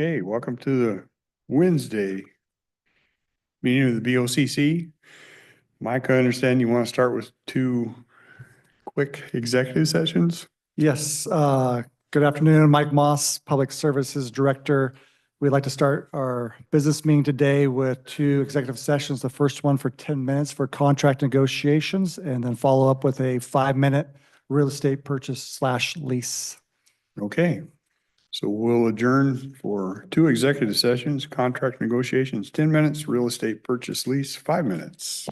Okay, welcome to the Wednesday meeting of the BOCC. Mike, I understand you want to start with two quick executive sessions? Yes, good afternoon, Mike Moss, Public Services Director. We'd like to start our business meeting today with two executive sessions. The first one for 10 minutes for contract negotiations, and then follow up with a 5-minute real estate purchase/lease. Okay, so we'll adjourn for two executive sessions, contract negotiations, 10 minutes, real estate purchase lease, 5 minutes.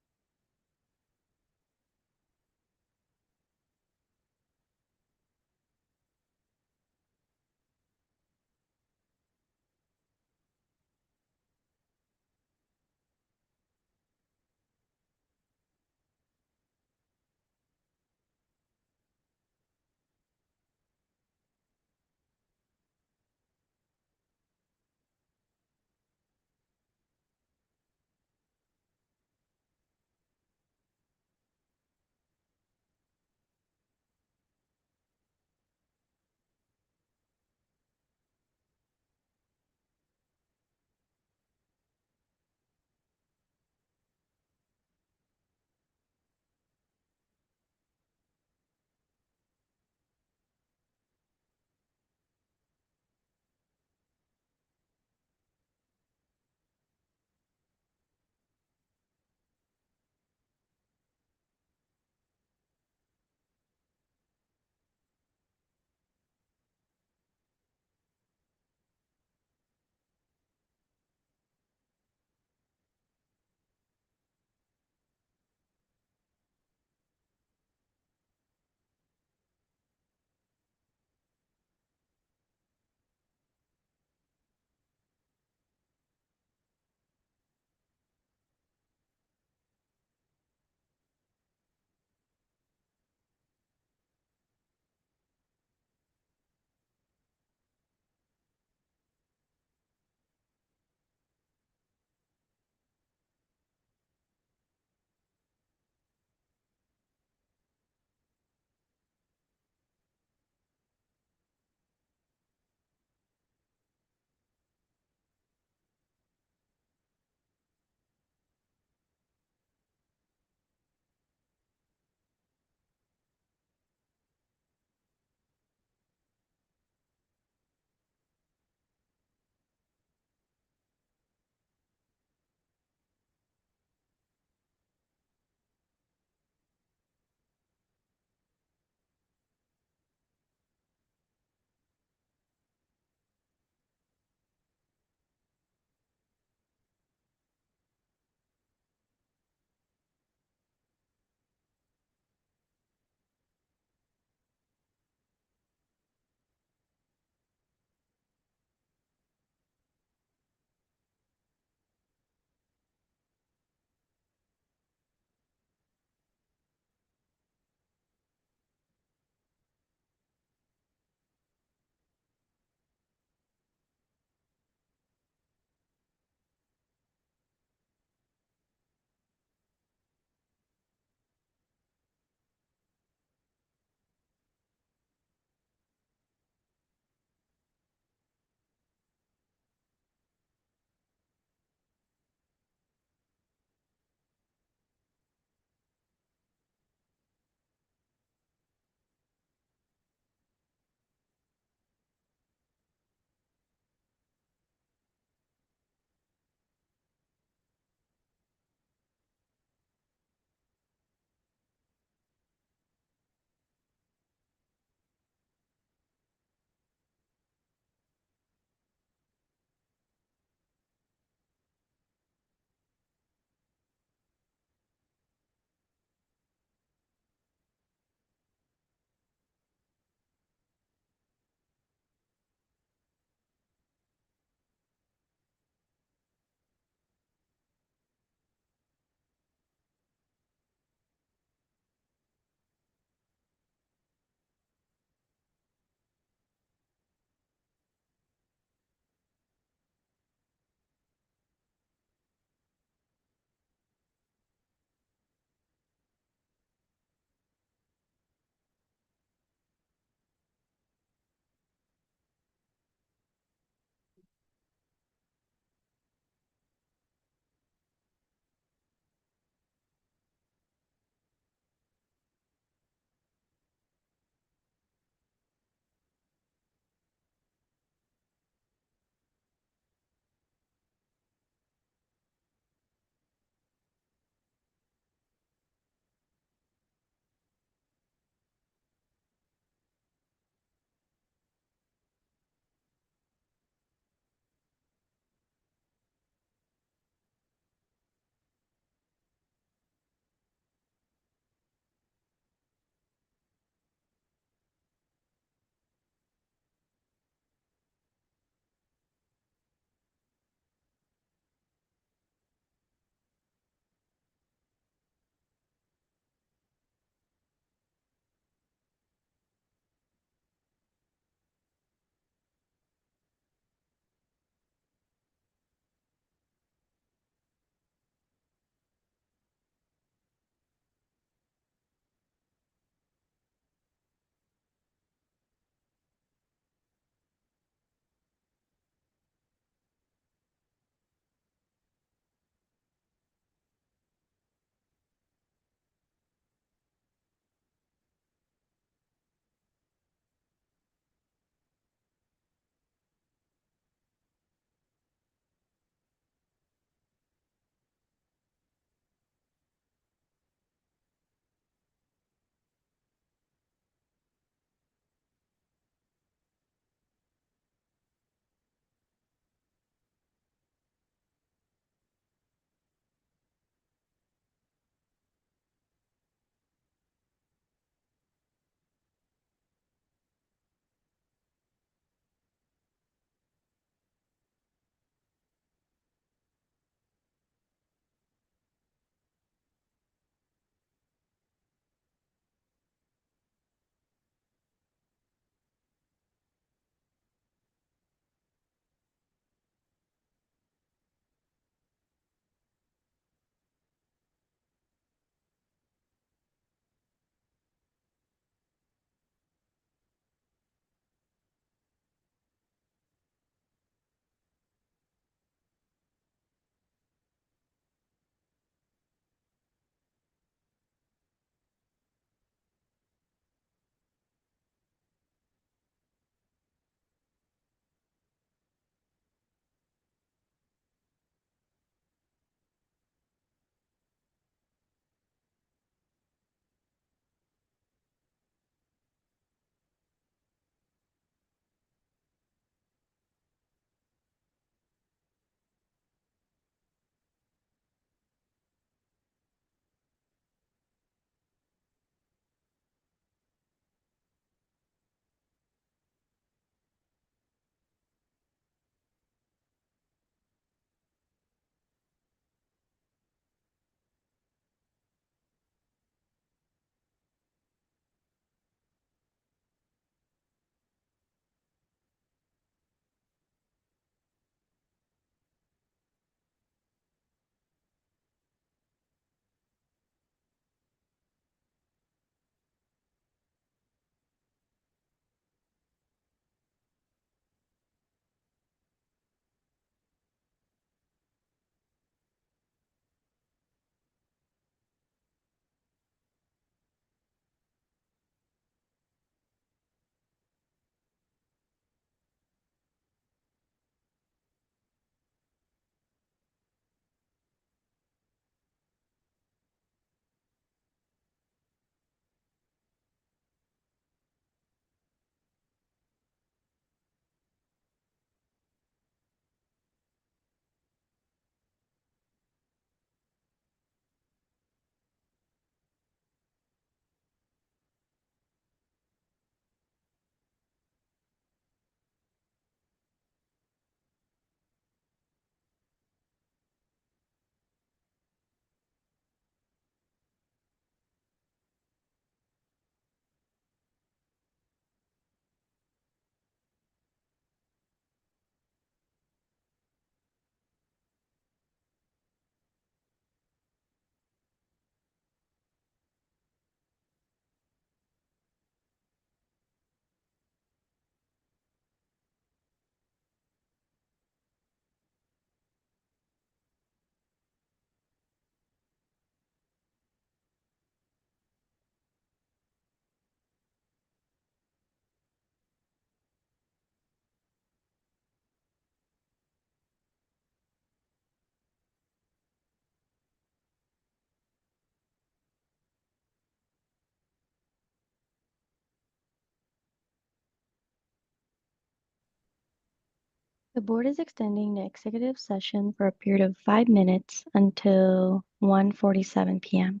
The board is extending the executive session for a period of 5 minutes until 1:47 p.m.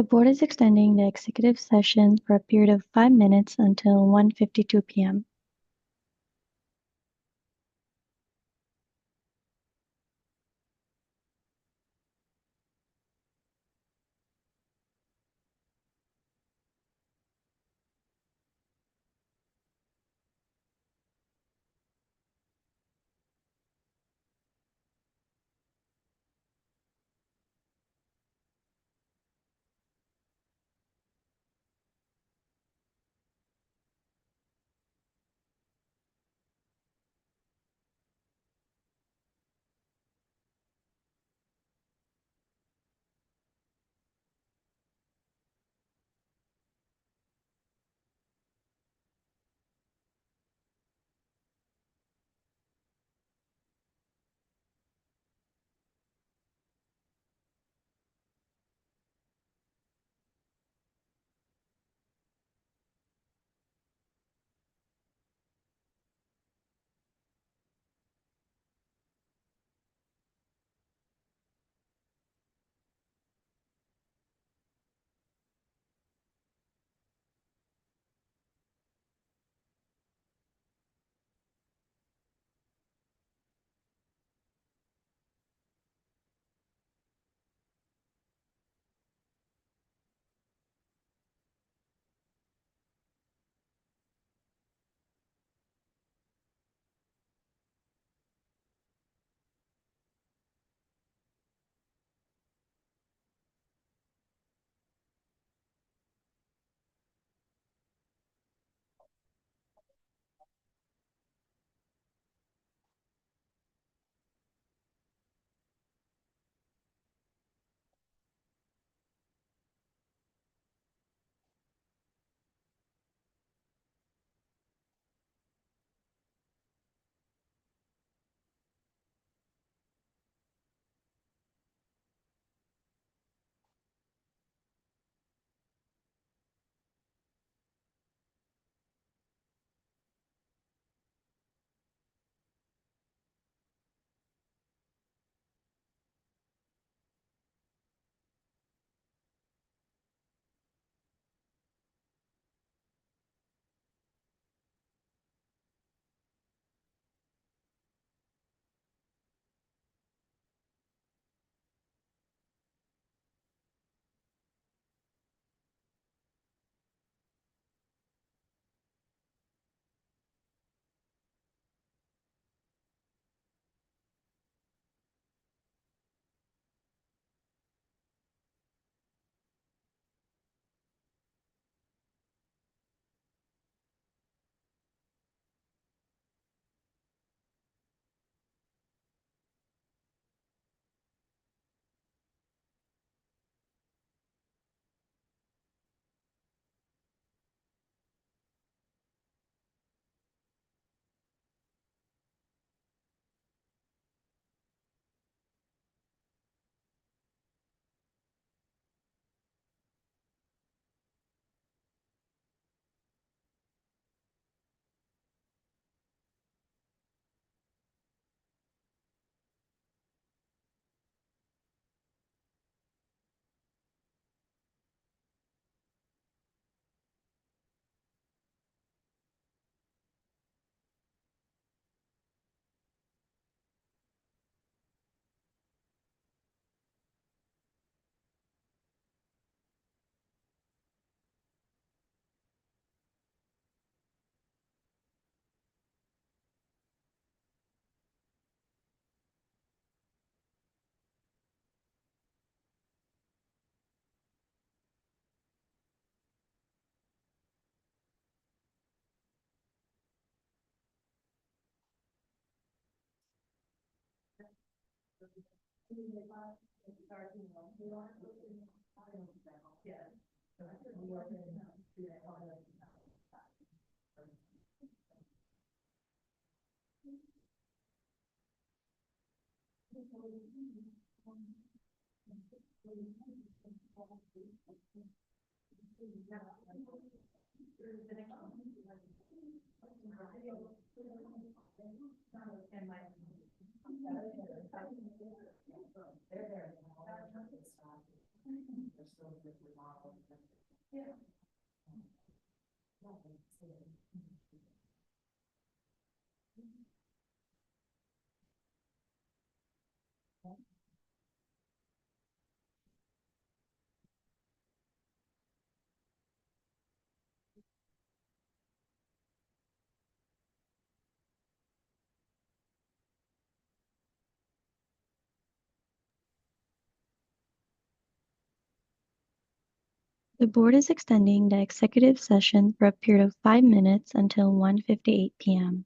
The board is extending the executive session for a period of 5 minutes until 1:52 p.m. The board is extending the executive session for a period of 5 minutes until 1:58 p.m.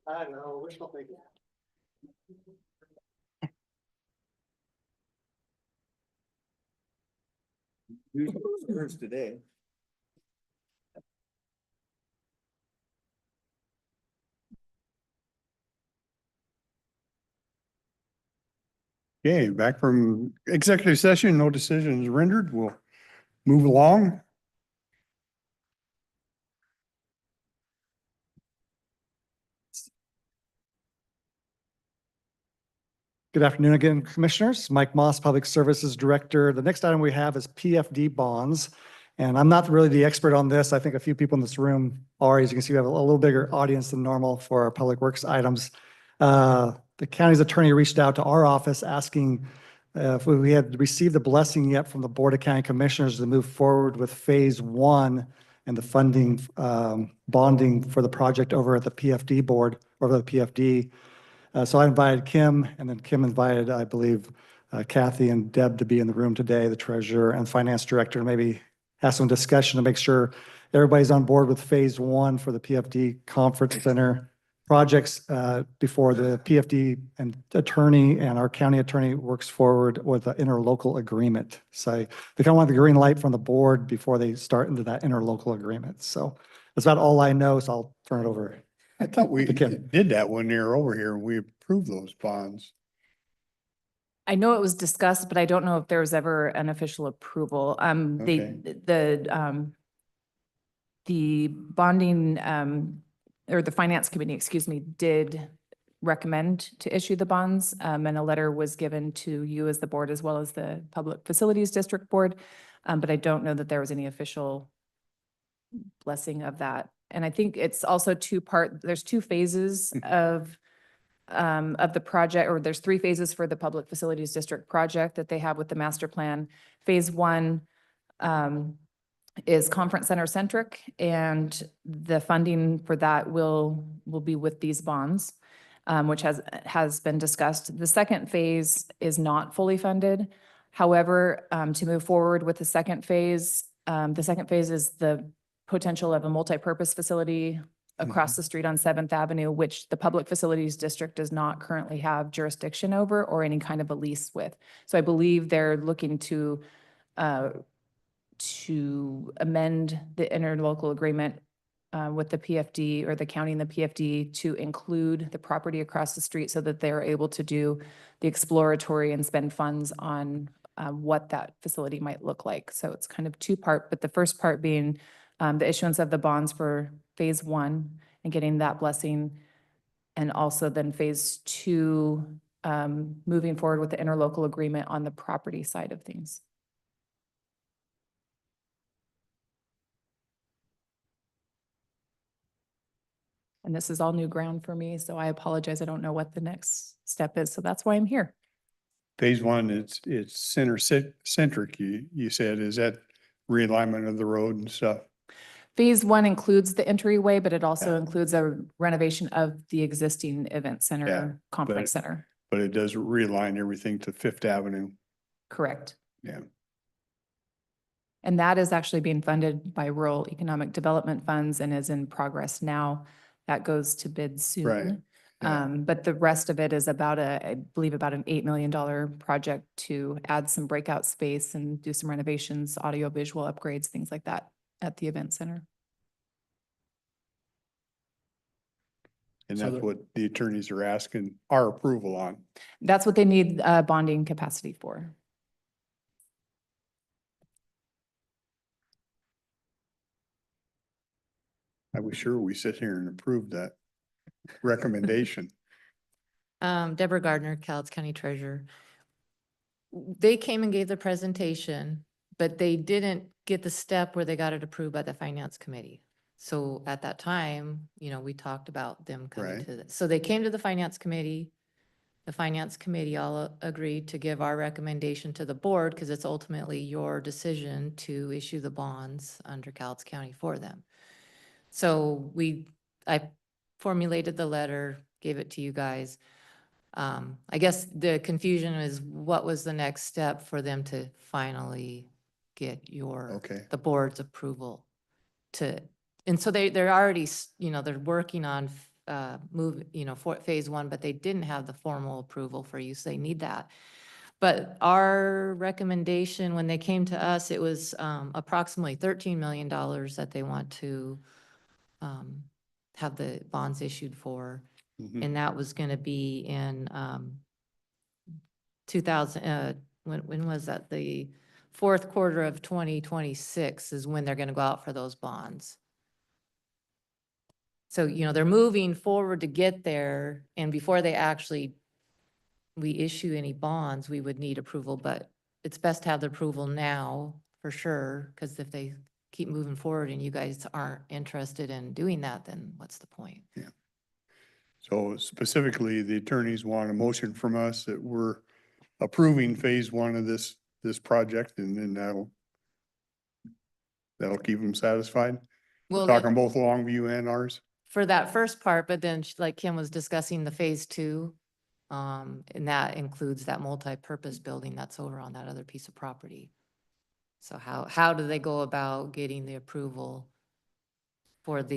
I know, wishful thinking. First today. Okay, back from executive session, no decisions rendered. We'll move along. Good afternoon again, Commissioners. Mike Moss, Public Services Director. The next item we have is PFD bonds. And I'm not really the expert on this. I think a few people in this room are. As you can see, we have a little bigger audience than normal for our Public Works items. The county's attorney reached out to our office asking if we had received the blessing yet from the Board of County Commissioners to move forward with phase one and the funding, bonding for the project over at the PFD board, over the PFD. So I invited Kim, and then Kim invited, I believe, Kathy and Deb to be in the room today, the treasurer and finance director, and maybe have some discussion to make sure everybody's on board with phase one for the PFD Conference Center projects before the PFD and attorney and our county attorney works forward with the interlocal agreement. So they kind of want the green light from the board before they start into that interlocal agreement. So that's about all I know, so I'll turn it over. I thought we To Kim. did that when they were over here. We approved those bonds. I know it was discussed, but I don't know if there was ever an official approval. The bonding, or the finance committee, excuse me, did recommend to issue the bonds. And a letter was given to you as the board as well as the Public Facilities District Board. But I don't know that there was any official blessing of that. And I think it's also there's two phases of the project, or there's three phases for the Public Facilities District project that they have with the master plan. Phase one is conference center centric, and the funding for that will be with these bonds, which has been discussed. The second phase is not fully funded. However, to move forward with the second phase is the potential of a multi-purpose facility across the street on 7th Avenue, which the Public Facilities District does not currently have jurisdiction over or any kind of a lease with. So I believe they're looking to amend the interlocal agreement with the PFD, or the county and the PFD, to include the property across the street so that they're able to do the exploratory and spend funds on what that facility might look like. So it's kind of two-part, but the first part being the issuance of the bonds for phase one and getting that blessing. And also then phase two, moving forward with the interlocal agreement on the property side of things. And this is all new ground for me, so I apologize. I don't know what the next step is. So that's why I'm here. Phase one, it's centric, you said. Is that realignment of the road and stuff? Phase one includes the entryway, but it also Yeah. includes a renovation of the existing event Yeah, center, conference center. But it does realign everything to Fifth Avenue. Correct. Yeah. And that is actually being funded by rural economic development funds and is in progress now. That goes to bid soon. Right. Yeah. But the rest of it is I believe about an $8 million project to add some breakout space and do some renovations, audio visual upgrades, things like that at the event center. And So that's what the attorneys are asking our approval on. That's what they need bonding capacity for. I was sure we sit here and approve that recommendation. Deborah Gardner, Cowlitz County Treasurer. They came and gave the presentation, but they didn't get the step where they got it approved by the finance committee. So at that time, we talked about them coming Right. to this. So they came to the finance committee. The finance committee all agreed to give our recommendation to the board because it's ultimately your decision to issue the bonds under Cowlitz County for them. So I formulated the letter, gave it to you guys. I guess the confusion is what was the next step for them to finally get the board's approval and so they're already, they're working on for phase one, but they didn't have the formal approval for you, so they need that. But our recommendation, when they came to us, it was approximately $13 million that they want to have the bonds issued for. Mhm. And that was going to be in 2000, when was that? The fourth quarter of 2026 is when they're going to go out for those bonds. So, they're moving forward to get there, and before they actually we issue any bonds, we would need approval, but it's best to have the approval now for sure, because if they keep moving forward and you guys aren't interested in doing that, then what's the point? So specifically, the attorneys want a motion from us that we're approving phase one of this project, and then that'll keep them satisfied. Well, Talking both Longview and ours. for that first part, but then like Kim was discussing the phase two, and that includes that multi-purpose building that's over on that other piece of property. So how do they go about getting the approval for for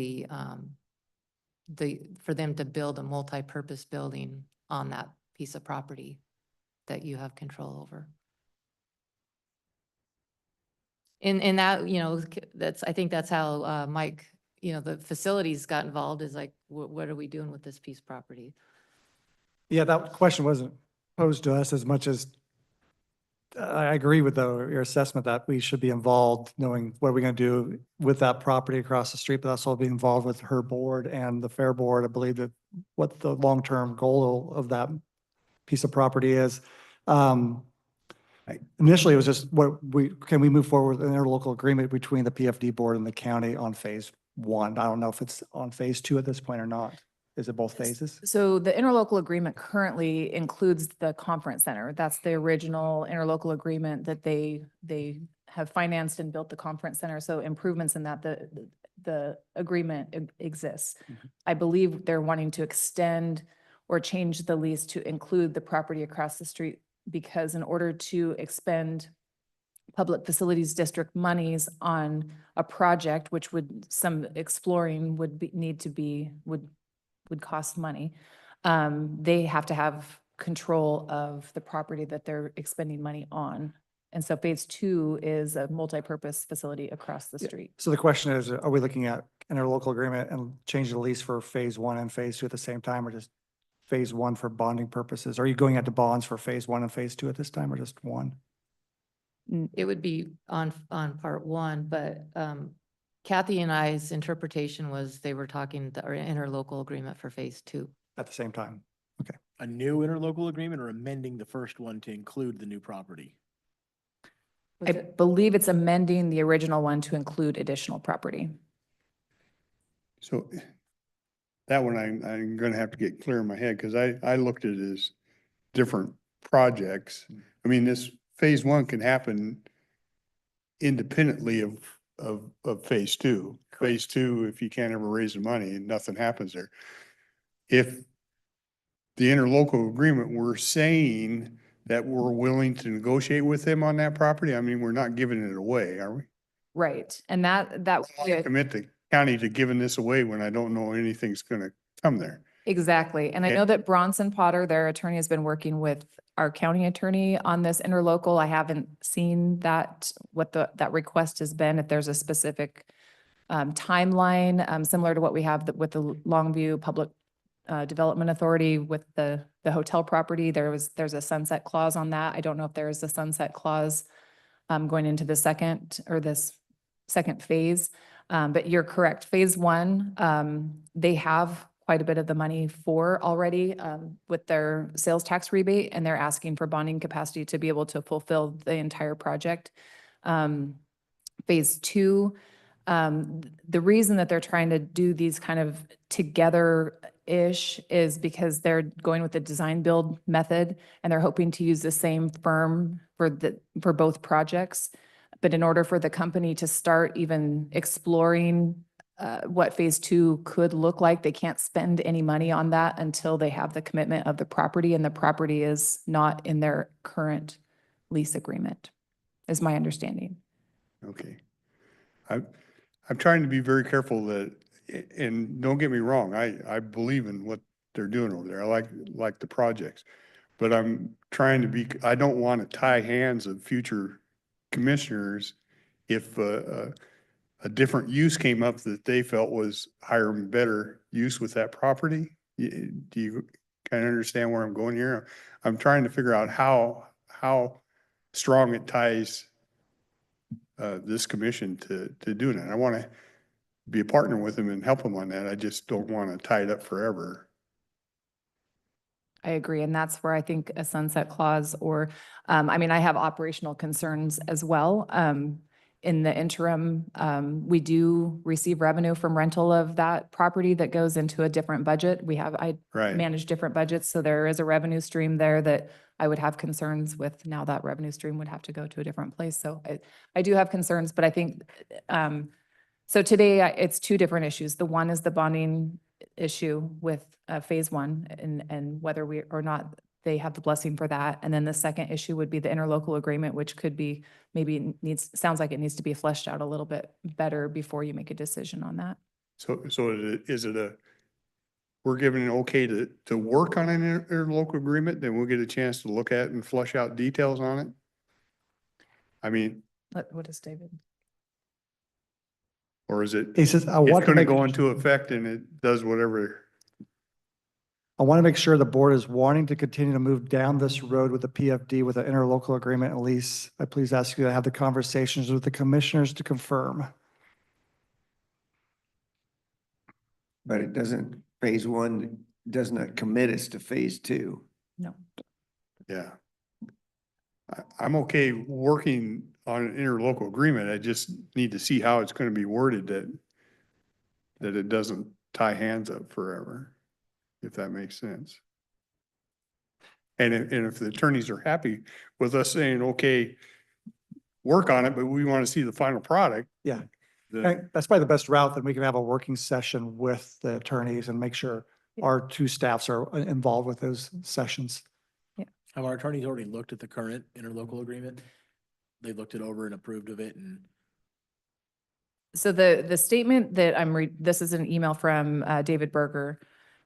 them to build a multi-purpose building on that piece of property that you have control over? And that, I think that's how, Mike, the facilities got involved, is like, what are we doing with this piece of property? Yeah, that question wasn't posed to us as much as I agree with your assessment that we should be involved, knowing what we're going to do with that property across the street, but also be involved with her board and the fair board. I believe that what the long-term goal of that piece of property is. Initially, it was just can we move forward with an interlocal agreement between the PFD board and the county on phase one? I don't know if it's on phase two at this point or not. Is it both phases? So the interlocal agreement currently includes the conference center. That's the original interlocal agreement that they have financed and built the conference center. So improvements in that, the agreement exists. I believe they're wanting to extend or change the lease to include the property across the street, because in order to expend public facilities district monies on a project, which some exploring would cost money, they have to have control of the property that they're expending money on. And so phase two is a multi-purpose facility across the street. So the question is, are we looking at interlocal agreement and changing the lease for phase one and phase two at the same time, or just phase one for bonding purposes? Are you going out to bonds for phase one and phase two at this time, or just one? It would be on part one, but Kathy and I's interpretation was they were talking the interlocal agreement for phase two. At the same time? A new interlocal agreement or amending the first one to include the new property? I believe it's amending the original one to include additional property. So that one I'm gonna have to get clear in my head, because I looked at it as different projects. I mean, this phase one can happen independently of phase two. Phase two, if you can't ever raise the money and nothing happens there. If the interlocal agreement, we're saying that we're willing to negotiate with them on that property, I mean, we're not giving it away, are we? Right. And that I don't wanna commit the county to giving this away when I don't know anything's gonna come there. exactly. And I Okay. know that Bronson Potter, their attorney, has been working with our county attorney on this interlocal. I haven't seen what that request has been, if there's a specific timeline, similar to what we have with the Longview Public Development Authority with the hotel property. There's a sunset clause on that. I don't know if there is a sunset clause going into the this second phase. But you're correct. Phase one, they have quite a bit of the money for already with their sales tax rebate, and they're asking for bonding capacity to be able to fulfill the entire project. Phase two, the reason that they're trying to do these kind of together-ish is because they're going with the design build method, and they're hoping to use the same firm for both projects. But in order for the company to start even exploring what phase two could look like, they can't spend any money on that until they have the commitment of the property, and the property is not in their current lease agreement, is my understanding. Okay. I'm trying to be very careful that, and don't get me wrong, I believe in what they're doing over there. I like the projects. But I'm trying to I don't want to tie hands of future commissioners if a different use came up that they felt was higher and better use with that property. Do you kind of understand where I'm going here? I'm trying to figure out how strong it ties this commission to doing it. I want to be a partner with them and help them on that. I just don't want to tie it up forever. I agree. And that's where I think a sunset clause or, I mean, I have operational concerns as well. In the interim, we do receive revenue from rental of that property that goes into a different budget. I Right. manage different budgets, so there is a revenue stream there that I would have concerns with. Now that revenue stream would have to go to a different place. So I do have concerns, but I think, so today it's two different issues. The one is the bonding issue with phase one and whether we or not they have the blessing for that. And then the second issue would be the interlocal agreement, which could be maybe sounds like it needs to be fleshed out a little bit better before you make a decision on that. So is it we're giving an okay to work on an interlocal agreement, then we'll get a chance to look at and flush out details on it? I mean, What is David? or is it, He says, I it's want to gonna make, go into effect and it does whatever? I want to make sure the board is wanting to continue to move down this road with the PFD with an interlocal agreement and lease. I please ask you to have the conversations with the commissioners to confirm. But it doesn't, phase one does not commit us to phase two. No. Yeah. I'm okay working on an interlocal agreement. I just need to see how it's gonna be worded that it doesn't tie hands up forever, if that makes sense. And if the attorneys are happy with us saying, okay, work on it, but we want to see the final product. Yeah. then- That's probably the best route, that we can have a working session with the attorneys and make sure our two staffs are involved with those sessions. Have our attorneys already looked at the current interlocal agreement? They looked it over and approved of it and So the statement that this is an email from David Berger.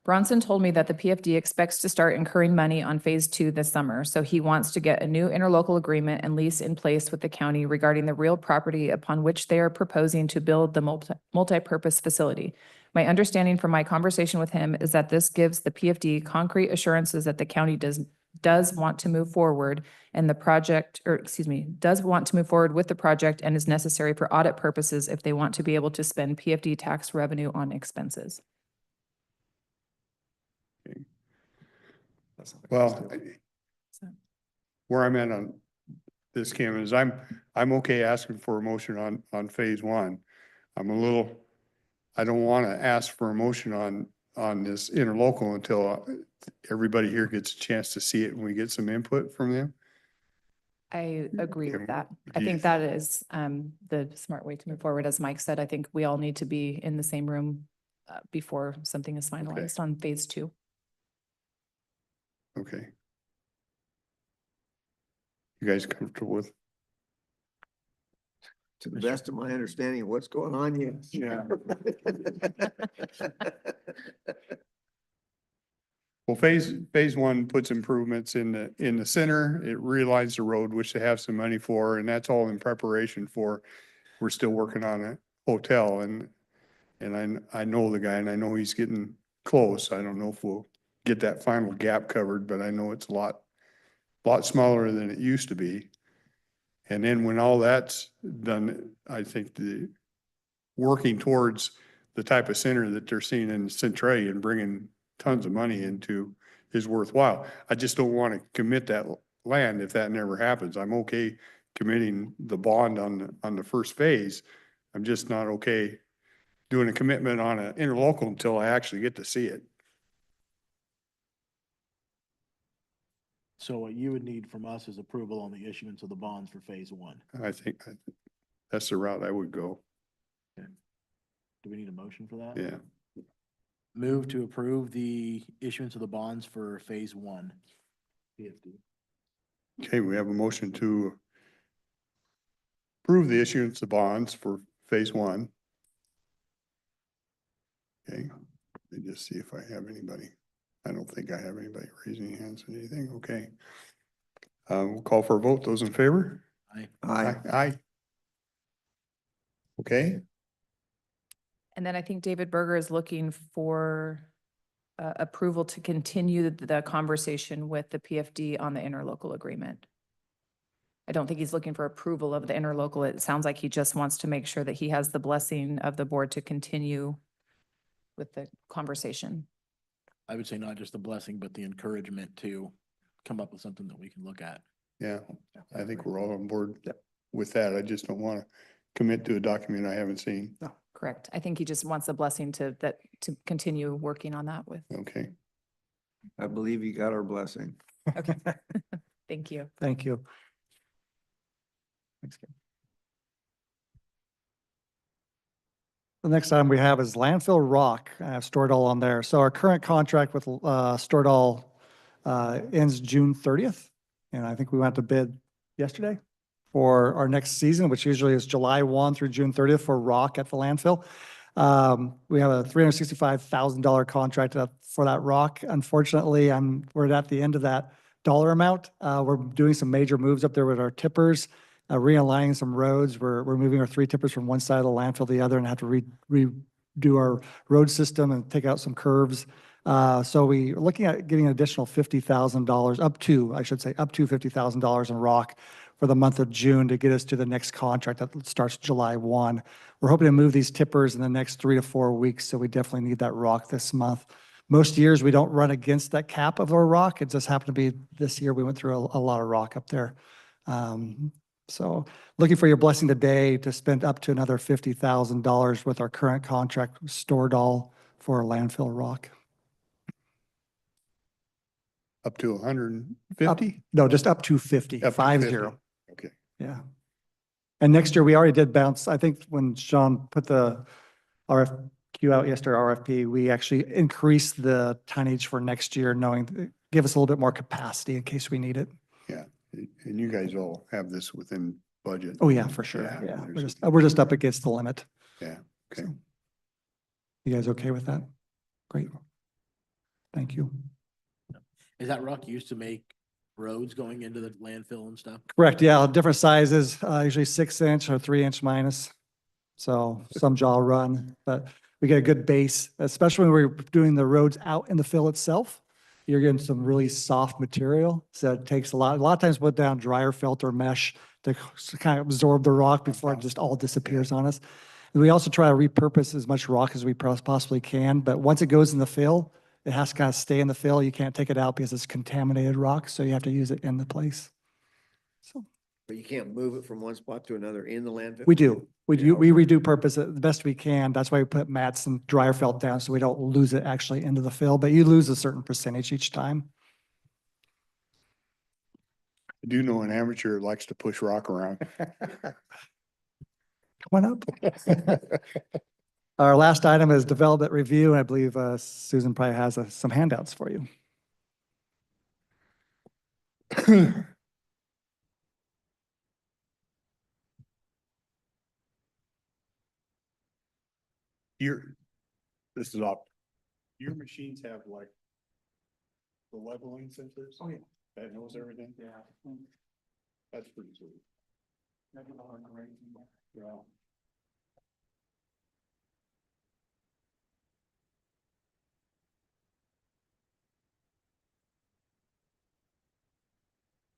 Bronson told me that the PFD expects to start incurring money on phase two this summer. So he wants to get a new interlocal agreement and lease in place with the county regarding the real property upon which they are proposing to build the multi-purpose facility. My understanding from my conversation with him is that this gives the PFD concrete assurances that the county does want to move forward and the project, or excuse me, does want to move forward with the project and is necessary for audit purposes if they want to be able to spend PFD tax revenue on expenses. Well, So- where I'm at on this, Kim, is I'm okay asking for a motion on phase one. I don't want to ask for a motion on this interlocal until everybody here gets a chance to see it and we get some input from them. I agree with Yeah, that. I do you- think that is the smart way to move forward. As Mike said, I think we all need to be in the same room before something is finalized on phase two. Okay. You guys comfortable with? To the best of my understanding of what's going on, yes. Yeah. Well, phase one puts improvements in the center. It realigns the road, which they have some money for, and that's all in preparation for, we're still working on a hotel and I know the guy and I know he's getting close. I don't know if we'll get that final gap covered, but I know it's a lot smaller than it used to be. And then when all that's done, I think working towards the type of center that they're seeing in Centray and bringing tons of money into is worthwhile. I just don't want to commit that land if that never happens. I'm okay committing the bond on the first phase. I'm just not okay doing a commitment on an interlocal until I actually get to see it. so what you would need from us is approval on the issuance of the bonds for phase one. I think that's the route I would go. Do we need a motion for that? Yeah. Move to approve the issuance of the bonds for phase one. PFD. Okay, we have a motion to approve the issuance of bonds for phase one. Okay, let me just see if I have anybody. I don't think I have anybody raising hands or anything. Okay. We'll call for a vote. Those in favor? Aye. Aye. Aye. Okay, And then I think David Berger is looking for approval to continue the conversation with the PFD on the interlocal agreement. I don't think he's looking for approval of the interlocal. It sounds like he just wants to make sure that he has the blessing of the board to continue with the conversation. I would say not just the blessing, but the encouragement to come up with something that we can look at. Yeah, I think we're all on board with that. I just don't want to commit to a document I haven't seen. Correct. I think he just wants a blessing to continue working on that with. Okay. I believe you got our blessing. Okay. Thank you. Thank you. Thanks, Kim. The next item we have is landfill rock. I have stored all on there. So our current contract with stored all ends June 30th. And I think we went to bid yesterday for our next season, which usually is July 1 through June 30th for rock at the landfill. We have a $365,000 contract for that rock. Unfortunately, we're at the end of that dollar amount. We're doing some major moves up there with our tippers, realigning some roads. We're moving our 3 tippers from one side of the landfill to the other and have to redo our road system and take out some curves. So we're looking at getting an additional $50,000, up to $50,000 in rock for the month of June to get us to the next contract that starts July 1. We're hoping to move these tippers in the next 3 to 4 weeks, so we definitely need that rock this month. Most years, we don't run against that cap of our rock. It just happened to be this year, we went through a lot of rock up there. So looking for your blessing today to spend up to another $50,000 with our current contract stored all for landfill rock. Up to 150? No, just up to 50, Up to 50. 50. Okay. Yeah. And next year, we already did bounce, I think when Sean put the RFQ out yesterday, RFP, we actually increased the tonnage for next year, give us a little bit more capacity in case we need it. Yeah. And you guys all have this within budget. Oh, yeah, for sure. Yeah, Yeah, there's- we're just up against the limit. Yeah. Okay. So, you guys okay with that? Great. Thank you. Is that rock used to make roads going into the landfill and stuff? Correct, yeah, different sizes, usually 6-inch or 3-inch minus. So some jaw run, but we get a good base, especially when we're doing the roads out in the fill itself. You're getting some really soft material. So it takes a lot of times put down dryer filter mesh to kind of absorb the rock before it just all disappears on us. And we also try to repurpose as much rock as we possibly can, but once it goes in the fill, it has to kind of stay in the fill. You can't take it out because it's contaminated rock, so you have to use it in the place. So But you can't move it from one spot to another in the landfill? we do. We Yeah, do. We redo purpose it the best we can. That's why we put mats and dryer felt down so we don't lose it actually into the fill, but you lose a certain percentage each time. I do know an amateur likes to push rock around. Come on up. Our last item is development review. I believe Susan probably has some handouts for you. This is off. Your machines have like the leveling sensors? Oh, yeah. That knows everything? Yeah. That's pretty sweet. Yeah.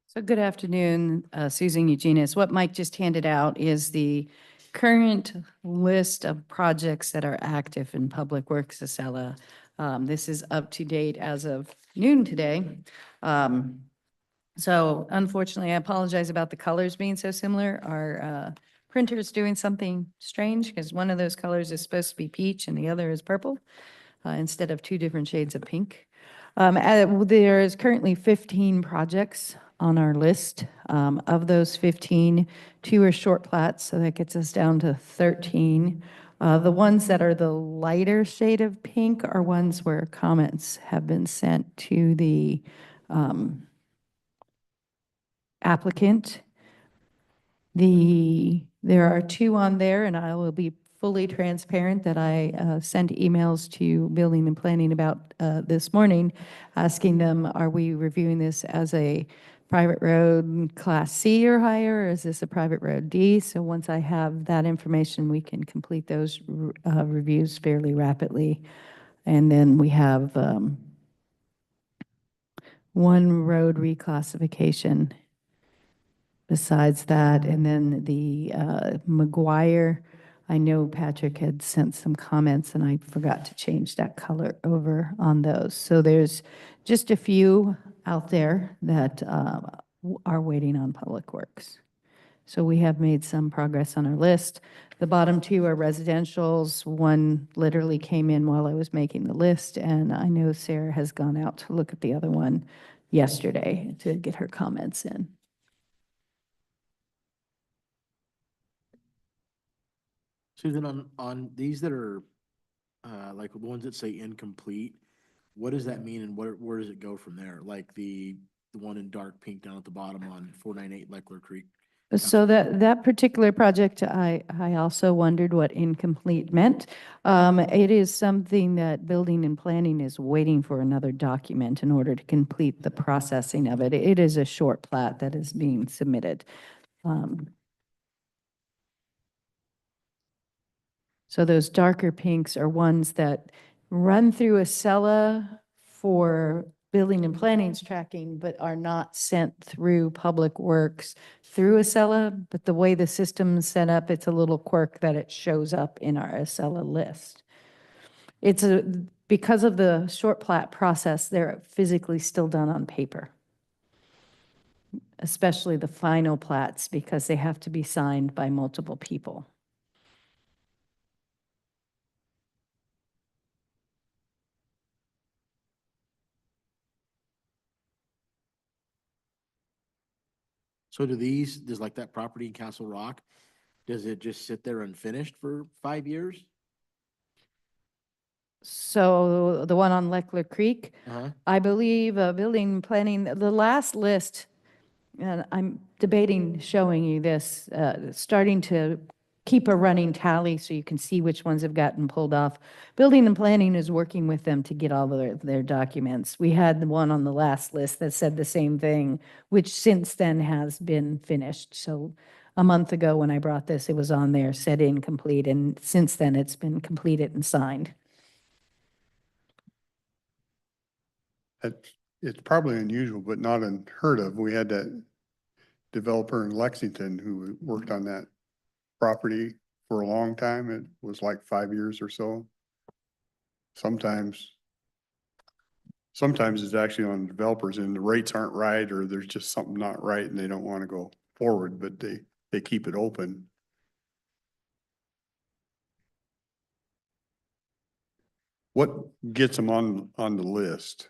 So good afternoon, Susan Eugenius. What Mike just handed out is the current list of projects that are active in Public Works Acela. This is up to date as of noon today. So unfortunately, I apologize about the colors being so similar. Our printer is doing something strange because one of those colors is supposed to be peach and the other is purple instead of 2 different shades of pink. There is currently 15 projects on our list. Of those 15, 2 are short plats, so that gets us down to 13. The ones that are the lighter shade of pink are ones where comments have been sent to the applicant. There are 2 on there, and I will be fully transparent that I sent emails to Building and Planning about this morning, asking them, are we reviewing this as a private road Class C or higher, or is this a private road D? So once I have that information, we can complete those reviews fairly rapidly. And then we have 1 road reclassification besides that, and then the McGuire I know Patrick had sent some comments and I forgot to change that color over on those. So there's just a few out there that are waiting on Public Works. So we have made some progress on our list. The bottom two are residentials. One literally came in while I was making the list, and I know Sarah has gone out to look at the other one yesterday to get her comments in. Susan, on these that are, like the ones that say incomplete, what does that mean and where does it go from there? Like the one in dark pink down at the bottom on 498 Leckler Creek. So that particular project, I also wondered what incomplete meant. It is something that building and planning is waiting for another document in order to complete the processing of it. It is a short plat that is being submitted. So those darker pinks are ones that run through Acela for building and planning's tracking, but are not sent through Public Works through Acela. But the way the system's set up, it's a little quirk that it shows up in our Acela list. Because of the short plat process, they're physically still done on paper, especially the final plats, because they have to be signed by multiple people. So does like that property in Castle Rock, does it just sit there unfinished for 5 years? So the one on Leckler Creek, Uh-huh. I believe building planning, the last list, and I'm debating showing you this, starting to keep a running tally so you can see which ones have gotten pulled off. Building and planning is working with them to get all their documents. We had the one on the last list that said the same thing, which since then has been finished. So a month ago when I brought this, it was on there, said incomplete, and since then it's been completed and signed. It's probably unusual, but not unheard of. We had that developer in Lexington who worked on that property for a long time. It was like 5 years or so. Sometimes it's actually on developers and the rates aren't right, or there's just something not right and they don't want to go forward, but they keep it open. What gets them on the list?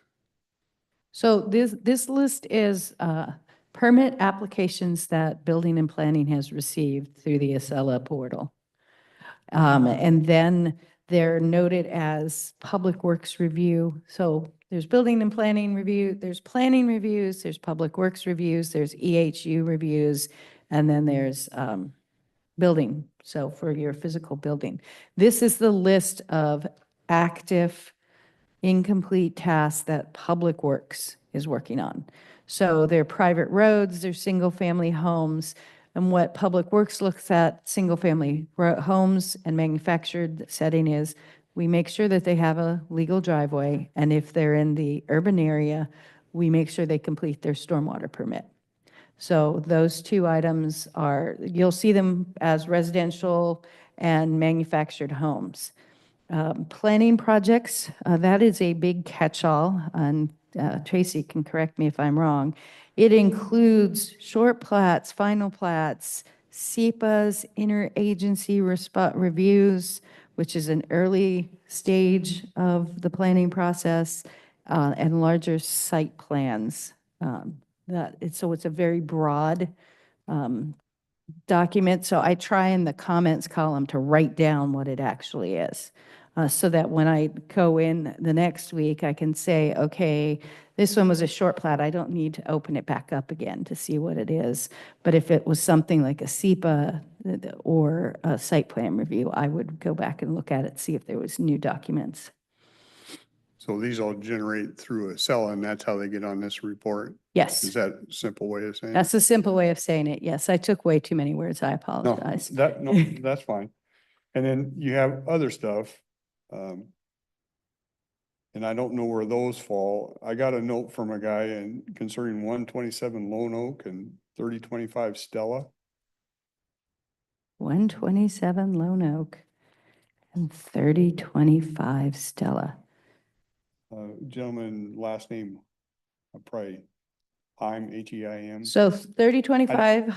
So this list is permit applications that building and planning has received through the Acela portal. And then they're noted as Public Works review. So there's building and planning review, there's planning reviews, there's Public Works reviews, there's EHU reviews, and then there's building. So for your physical building. This is the list of active incomplete tasks that Public Works is working on. So they're private roads, they're single-family homes, and what Public Works looks at, single-family homes and manufactured setting is, we make sure that they have a legal driveway, and if they're in the urban area, we make sure they complete their stormwater permit. So those two items are, you'll see them as residential and manufactured homes. Planning projects, that is a big catch-all, and Tracy can correct me if I'm wrong. It includes short plats, final plats, SEPAs, interagency reviews, which is an early stage of the planning process, and larger site plans. So it's a very broad document. So I try in the comments column to write down what it actually is. So that when I go in the next week, I can say, okay, this one was a short plat. I don't need to open it back up again to see what it is. But if it was something like a SEPA or a site plan review, I would go back and look at it, see if there was new documents. So these all generate through a cell and that's how they get on this report? Yes, Is that a simple way of saying it? that's a simple way of saying it. Yes, I took way too many words. I No, apologize. no, that's fine. And then you have other stuff. And I don't know where those fall. I got a note from a guy concerning 127 Lone Oak and 3025 Stella. 127 Lone Oak, and 3025 Stella. Gentleman, last name, probably Heim, H-E-I-M. So 3025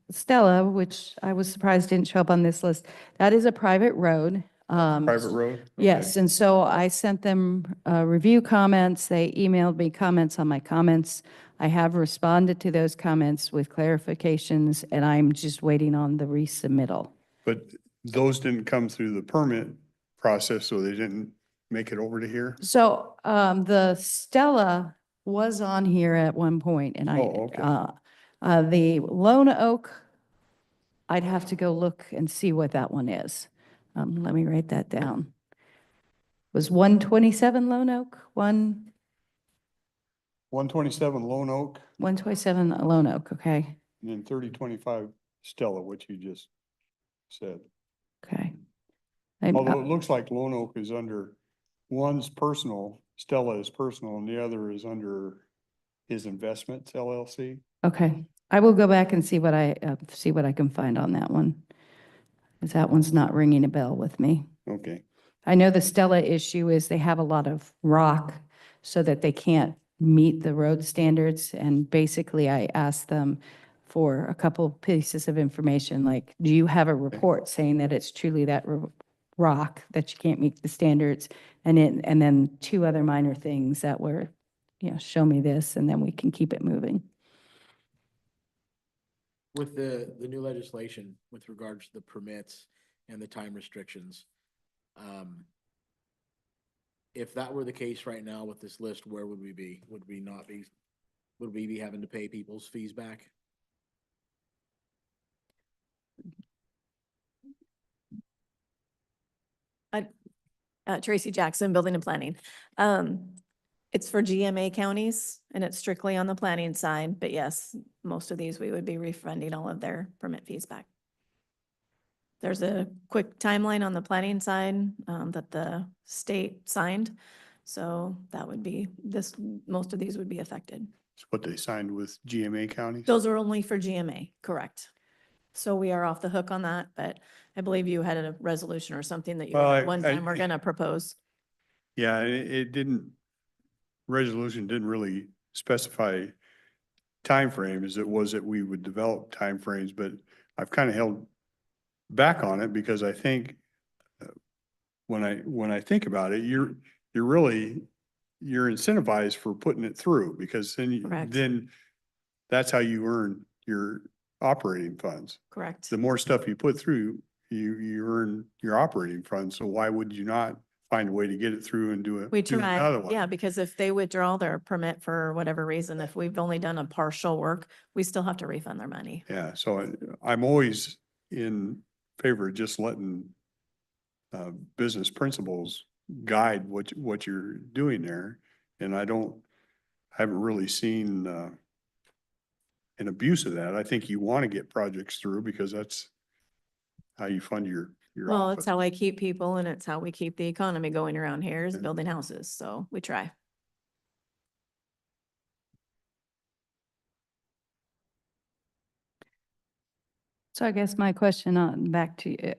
Stella, which I was surprised didn't show up on this list, that is a private road. Private road? Okay. Yes, and so I sent them review comments. They emailed me comments on my comments. I have responded to those comments with clarifications, and I'm just waiting on the resubmittal. But those didn't come through the permit process, so they didn't make it over to here? So the Stella was on here at one point, and Oh, okay. the Lone Oak, I'd have to go look and see what that one is. Let me write that down. Was 127 Lone Oak, 127 Lone Oak 127 Lone Oak, okay, and then 3025 Stella, which you just said. okay. Although it looks like Lone Oak is under, one's personal, Stella is personal, and the other is under his investments LLC. Okay, I will go back and see what I can find on that one. Because that one's not ringing a bell with me. Okay. I know the Stella issue is they have a lot of rock so that they can't meet the road standards. And basically I asked them for a couple pieces of information, like, do you have a report saying that it's truly that rock that you can't meet the standards? And then two other minor things that were, show me this and then we can keep it moving. With the new legislation with regards to the permits and the time restrictions, if that were the case right now with this list, where would we be? Would we not be, would we be having to pay people's fees back? Tracy Jackson, Building and Planning. It's for GMA counties and it's strictly on the planning side, but yes, most of these we would be refunding all of their permit fees back. There's a quick timeline on the planning side that the state signed. So that would be most of these would be affected. It's what they signed with GMA counties? Those are only for GMA, correct. So we are off the hook on that, but I believe you had a resolution or something that you Well, at one time were gonna propose. Yeah, it didn't, resolution didn't really specify timeframes. It was that we would develop timeframes, but I've kind of held back on it because I think when I think about it, you're incentivized for putting it through because Correct. then that's how you earn your operating funds. Correct. The more stuff you put through, you earn your operating funds. So why would you not find a way to get it through and do it? We do another try, one? yeah, because if they withdraw their permit for whatever reason, if we've only done a partial work, we still have to refund their money. Yeah, so I'm always in favor of just letting business principles guide what you're doing there. And I haven't really seen an abuse of that. I think you want to get projects through because that's how you fund your Well, office. it's how I keep people and it's how we keep the economy going around here is building houses. So we try. So I guess my question on back to you,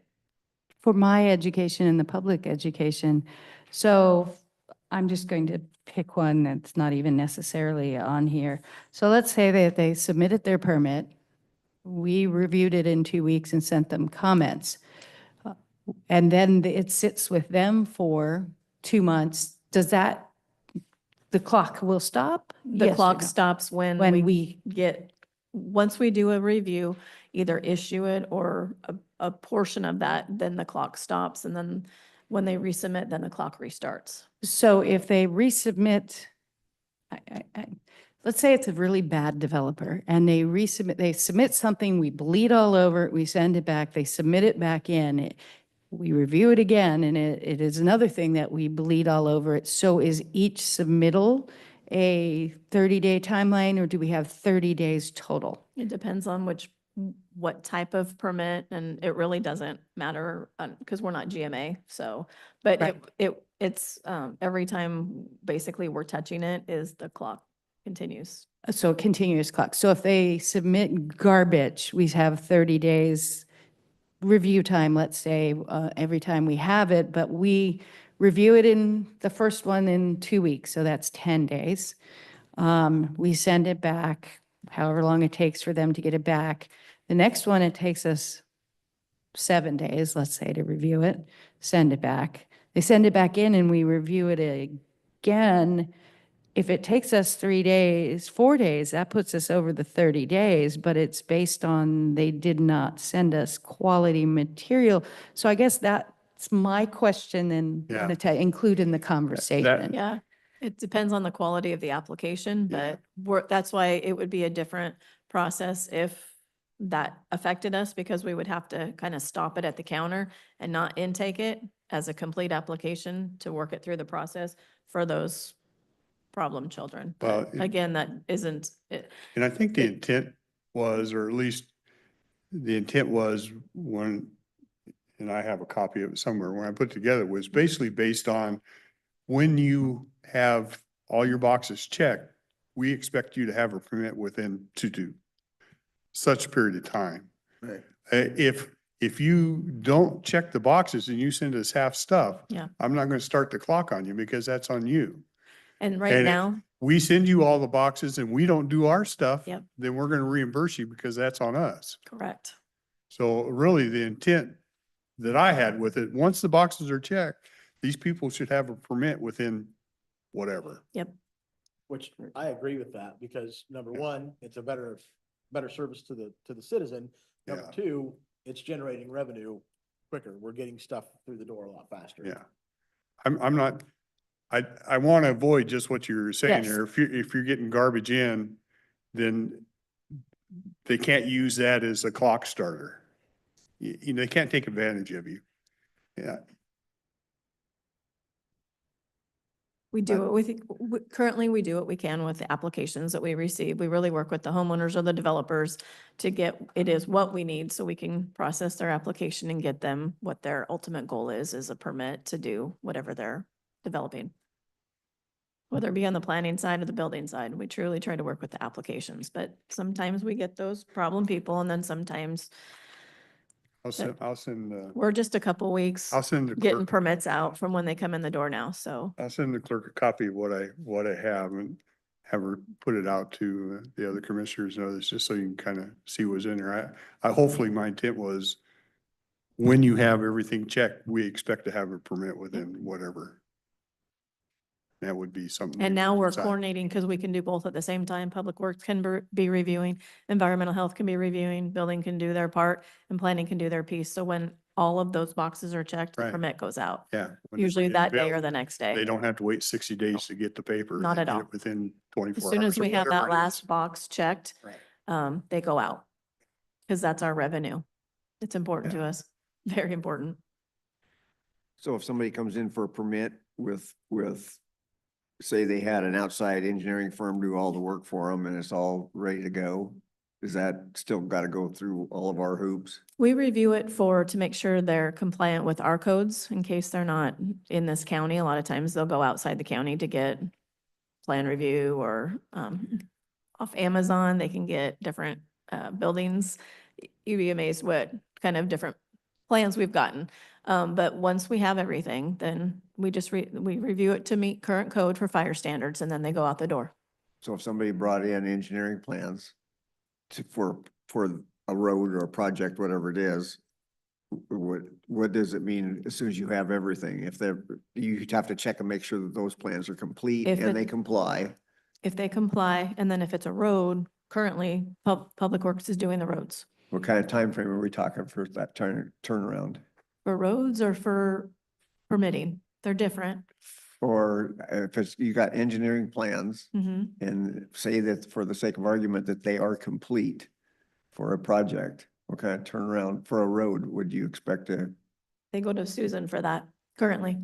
for my education and the public education, so I'm just going to pick one that's not even necessarily on here. So let's say that they submitted their permit. We reviewed it in 2 weeks and sent them comments. And then it sits with them for 2 months. Does that, the clock will stop? The Yes or clock no? stops when When we get, once we do a review, either issue it or a portion of that, then the clock stops. And then when they resubmit, then the clock restarts. So if they resubmit, let's say it's a really bad developer and they submit something, we bleed all over it, we send it back, they submit it back in, we review it again, and it is another thing that we bleed all over it. So is each submittal a 30-day timeline, or do we have 30 days total? It depends on what type of permit, and it really doesn't matter because we're not GMA. So, but Right. it's every time basically we're touching it is the clock continues. So a continuous clock. So if they submit garbage, we have 30 days review time, let's say, every time we have it, but we review it in the first one in 2 weeks, so that's 10 days. We send it back, however long it takes for them to get it back. The next one, it takes us 7 days, let's say, to review it, send it back. They send it back in and we review it again. If it takes us 3 days, 4 days, that puts us over the 30 days, but it's based on they did not send us quality material. So I guess that's my question and Yeah. wanted to include in the conversation. Yeah, it depends on the quality of the application, Yeah. but that's why it would be a different process if that affected us, because we would have to kind of stop it at the counter and not intake it as a complete application to work it through the process for those problem children. Well, But again, that isn't, And I think the intent was, or at least the intent was when, and I have a copy of it somewhere, when I put it together, was basically based on when you have all your boxes checked, we expect you to have a permit within such a period of time. Right. If you don't check the boxes and you send us half stuff, Yeah. I'm not going to start the clock on you because that's on you. and right And now, we send you all the boxes and we don't do our stuff, Yep. then we're going to reimburse you because that's on us. correct. So really the intent that I had with it, once the boxes are checked, these people should have a permit within whatever. Which I agree with that, because number one, it's a better service to the citizen. Number Yeah. two, it's generating revenue quicker. We're getting stuff through the door a lot faster. Yeah. I'm not, I want to avoid just what you're saying Yes. here. If you're getting garbage in, then they can't use that as a clock starter. You know, they can't take advantage of you. Yeah. We do it with, currently we do what we can with the applications that we receive. We really work with the homeowners or the developers to get, it is what we need so we can process their application and get them what their ultimate goal is a permit to do whatever they're developing. Whether it be on the planning side or the building side, we truly try to work with the applications, but sometimes we get those problem people and then sometimes I'll send, we're just a couple weeks I'll send the getting clerk, permits out from when they come in the door now, so. I'll send the clerk a copy of what I have and have her put it out to the other commissioners and others, just so you can kind of see what's in there. Hopefully my intent was when you have everything checked, we expect to have a permit within whatever. That would be something. And we now we're decide. coordinating because we can do both at the same time. Public Works can be reviewing, environmental health can be reviewing, building can do their part, and planning can do their piece. So when all of those boxes are checked, the Right. permit goes out, Yeah. when they usually bring in that day bill, or the next They day. don't have to wait 60 days to get the paper. Not They at get all. it within As 24 soon hours. as or we have whatever that it is. last box checked, Right. they go out. Because that's our revenue. It's important to Yeah. us, very important. So if somebody comes in for a permit with, say they had an outside engineering firm do all the work for them and it's all ready to go, is that still got to go through all of our hoops? We review it to make sure they're compliant with our codes in case they're not in this county. A lot of times they'll go outside the county to get plan review or off Amazon, they can get different buildings. You'd be amazed what kind of different plans we've gotten. But once we have everything, then we just we review it to meet current code for fire standards and then they go out the door. So if somebody brought in engineering plans for a road or a project, whatever it is, what does it mean as soon as you have everything? If you have to check and make sure that those plans are complete If and they it- comply. If they comply, and then if it's a road, currently Public Works is doing the roads. What kind of time frame are we talking for that turnaround? For roads or for permitting, they're different. Or if you got engineering plans Mhm. and say that for the sake of argument that they are complete for a project, what kind of turnaround for a road would you expect to? They go to Susan for that currently.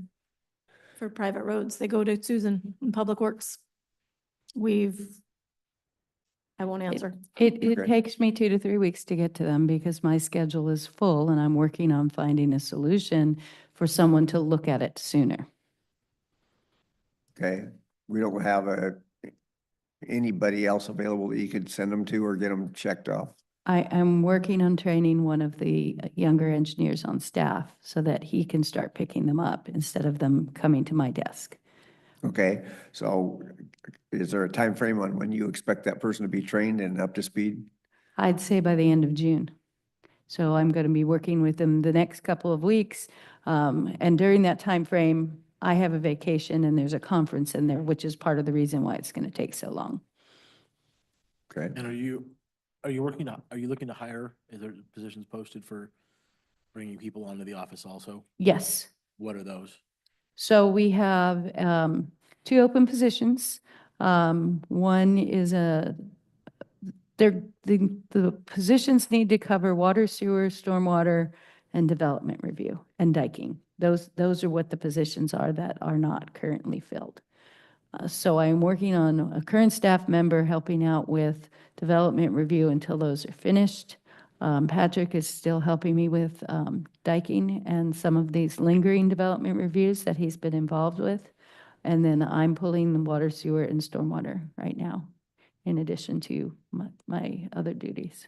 For private roads, they go to Susan in Public Works. I won't answer. It Okay. takes me 2 to 3 weeks to get to them because my schedule is full and I'm working on finding a solution for someone to look at it sooner. Okay, we don't have anybody else available that you could send them to or get them checked off. I am working on training one of the younger engineers on staff so that he can start picking them up instead of them coming to my desk. Okay, so is there a time frame on when you expect that person to be trained and up to speed? I'd say by the end of June. So I'm going to be working with them the next couple of weeks. And during that time frame, I have a vacation and there's a conference in there, which is part of the reason why it's going to take so long. Okay, And are you looking to hire, is there positions posted for bringing people onto the office also? Yes. What are those? So we have 2 open positions. One is the positions need to cover water, sewer, stormwater, and development review and diking. Those are what the positions are that are not currently filled. So I am working on a current staff member helping out with development review until those are finished. Patrick is still helping me with diking and some of these lingering development reviews that he's been involved with. And then I'm pulling the water, sewer, and stormwater right now, in addition to my other duties.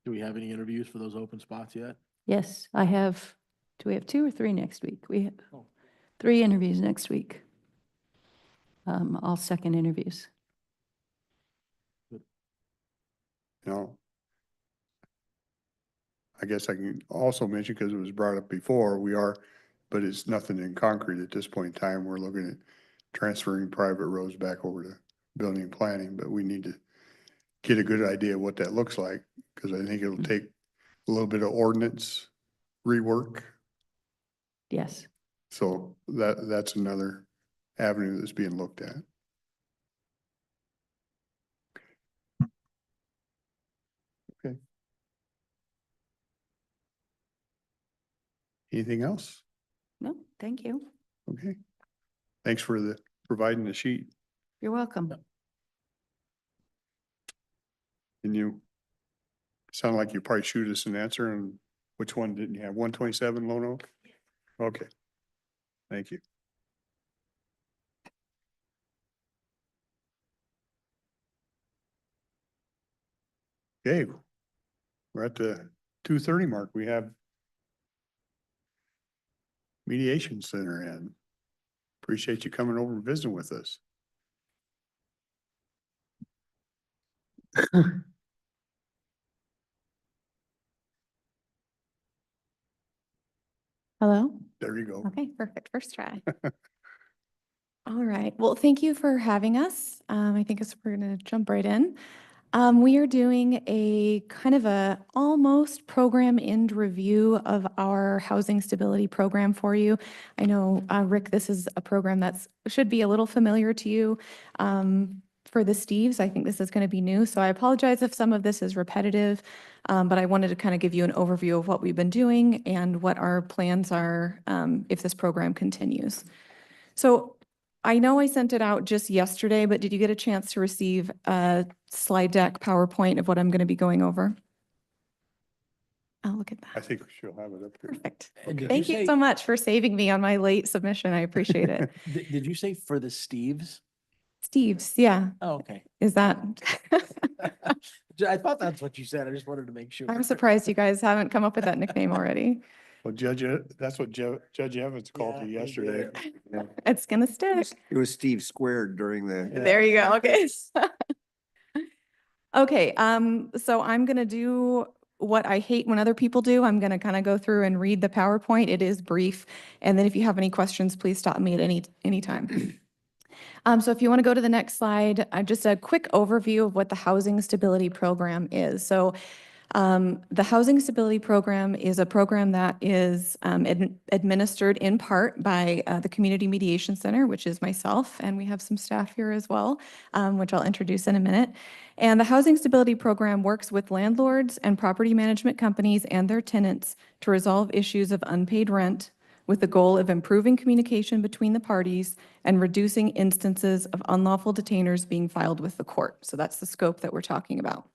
Do we have any interviews for those open spots yet? Yes, I have, do we have 2 or 3 next week? We have Oh. 3 interviews next week. All second interviews. You know, I guess I can also mention, because it was brought up before, but it's nothing in concrete at this point in time. We're looking at transferring private roads back over to building and planning, but we need to get a good idea of what that looks like, because I think it'll take a little bit of ordinance rework. Yes. So that's another avenue that's being looked at. Okay. Anything else? No, thank you. Okay. Thanks for providing the sheet. You're welcome. And you sound like you probably shoot us an answer, and which one didn't you have? 127 Lone Oak? Okay. Thank you. Okay. We're at the 2:30 mark. We have mediation center, and appreciate you coming over and visiting with us. Hello? There you go. Okay, perfect. First try. All right. Well, thank you for having us. I think we're going to jump right in. We are doing a kind of a almost program end review of our housing stability program for you. I know, Rick, this is a program should be a little familiar to you. For the Steves, I think this is going to be new, so I apologize if some of this is repetitive, but I wanted to kind of give you an overview of what we've been doing and what our plans are if this program continues. So I know I sent it out just yesterday, but did you get a chance to receive a slide deck PowerPoint of what I'm going to be going over? Oh, look at I that. think she'll have it up here. Perfect. And did Thank you say- so much for saving me on my late submission. I appreciate it. Did you say for the Steves? Steve's, yeah. Oh, okay. Is that? I thought that's what you said. I just wanted to make sure. I'm surprised you guys haven't come up with that nickname already. Well, that's what Judge Evans called Yeah, you he yesterday. did. It's gonna stick. it was Steve squared during the, There you go. Okay. Okay, so I'm gonna do what I hate when other people do. I'm gonna kind of go through and read the PowerPoint. It is brief. And then if you have any questions, please stop me at any time. So if you want to go to the next slide, just a quick overview of what the Housing Stability Program is. So the Housing Stability Program is a program that is administered in part by the Community Mediation Center, which is myself, and we have some staff here as well, which I'll introduce in a minute. And the Housing Stability Program works with landlords and property management companies and their tenants to resolve issues of unpaid rent, with the goal of improving communication between the parties and reducing instances of unlawful detainers being filed with the court. So that's the scope that we're talking about.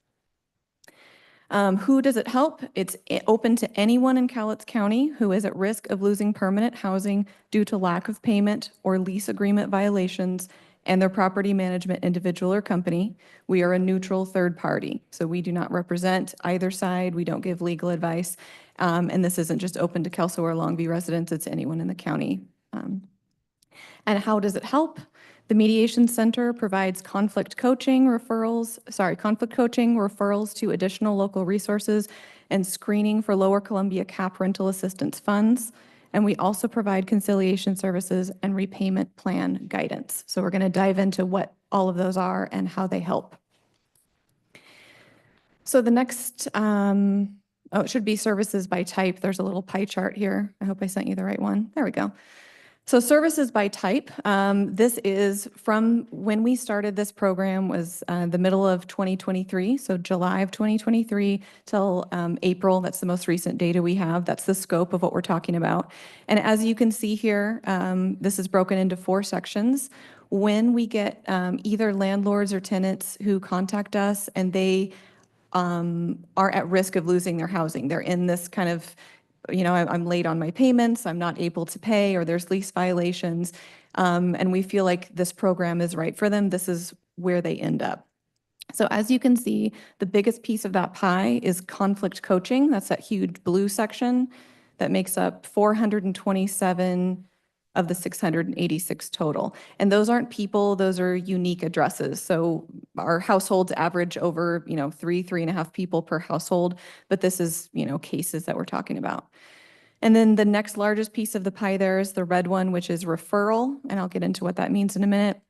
Who does it help? It's open to anyone in Cowlitz County who is at risk of losing permanent housing due to lack of payment or lease agreement violations and their property management individual or company. We are a neutral third party, so we do not represent either side. We don't give legal advice. And this isn't just open to Kelso or Longview residents, it's anyone in the county. And how does it help? The Mediation Center provides conflict coaching, referrals to additional local resources and screening for Lower Columbia CAP rental assistance funds. And we also provide conciliation services and repayment plan guidance. So we're going to dive into what all of those are and how they help. So the next, it should be services by type. There's a little pie chart here. I hope I sent you the right one. There we go. So services by type, this is from when we started this program was the middle of 2023, so July of 2023 till April. That's the most recent data we have. That's the scope of what we're talking about. And as you can see here, this is broken into 4 sections. When we get either landlords or tenants who contact us and they are at risk of losing their housing, they're in this kind of I'm late on my payments, I'm not able to pay, or there's lease violations, and we feel like this program is right for them, this is where they end up. So as you can see, the biggest piece of that pie is conflict coaching. That's that huge blue section that makes up 427 of the 686 total. And those aren't people, those are unique addresses. So our households average over, 3.5 people per household, but this is, cases that we're talking about. And then the next largest piece of the pie there is the red one, which is referral, and I'll get into what that means in a minute.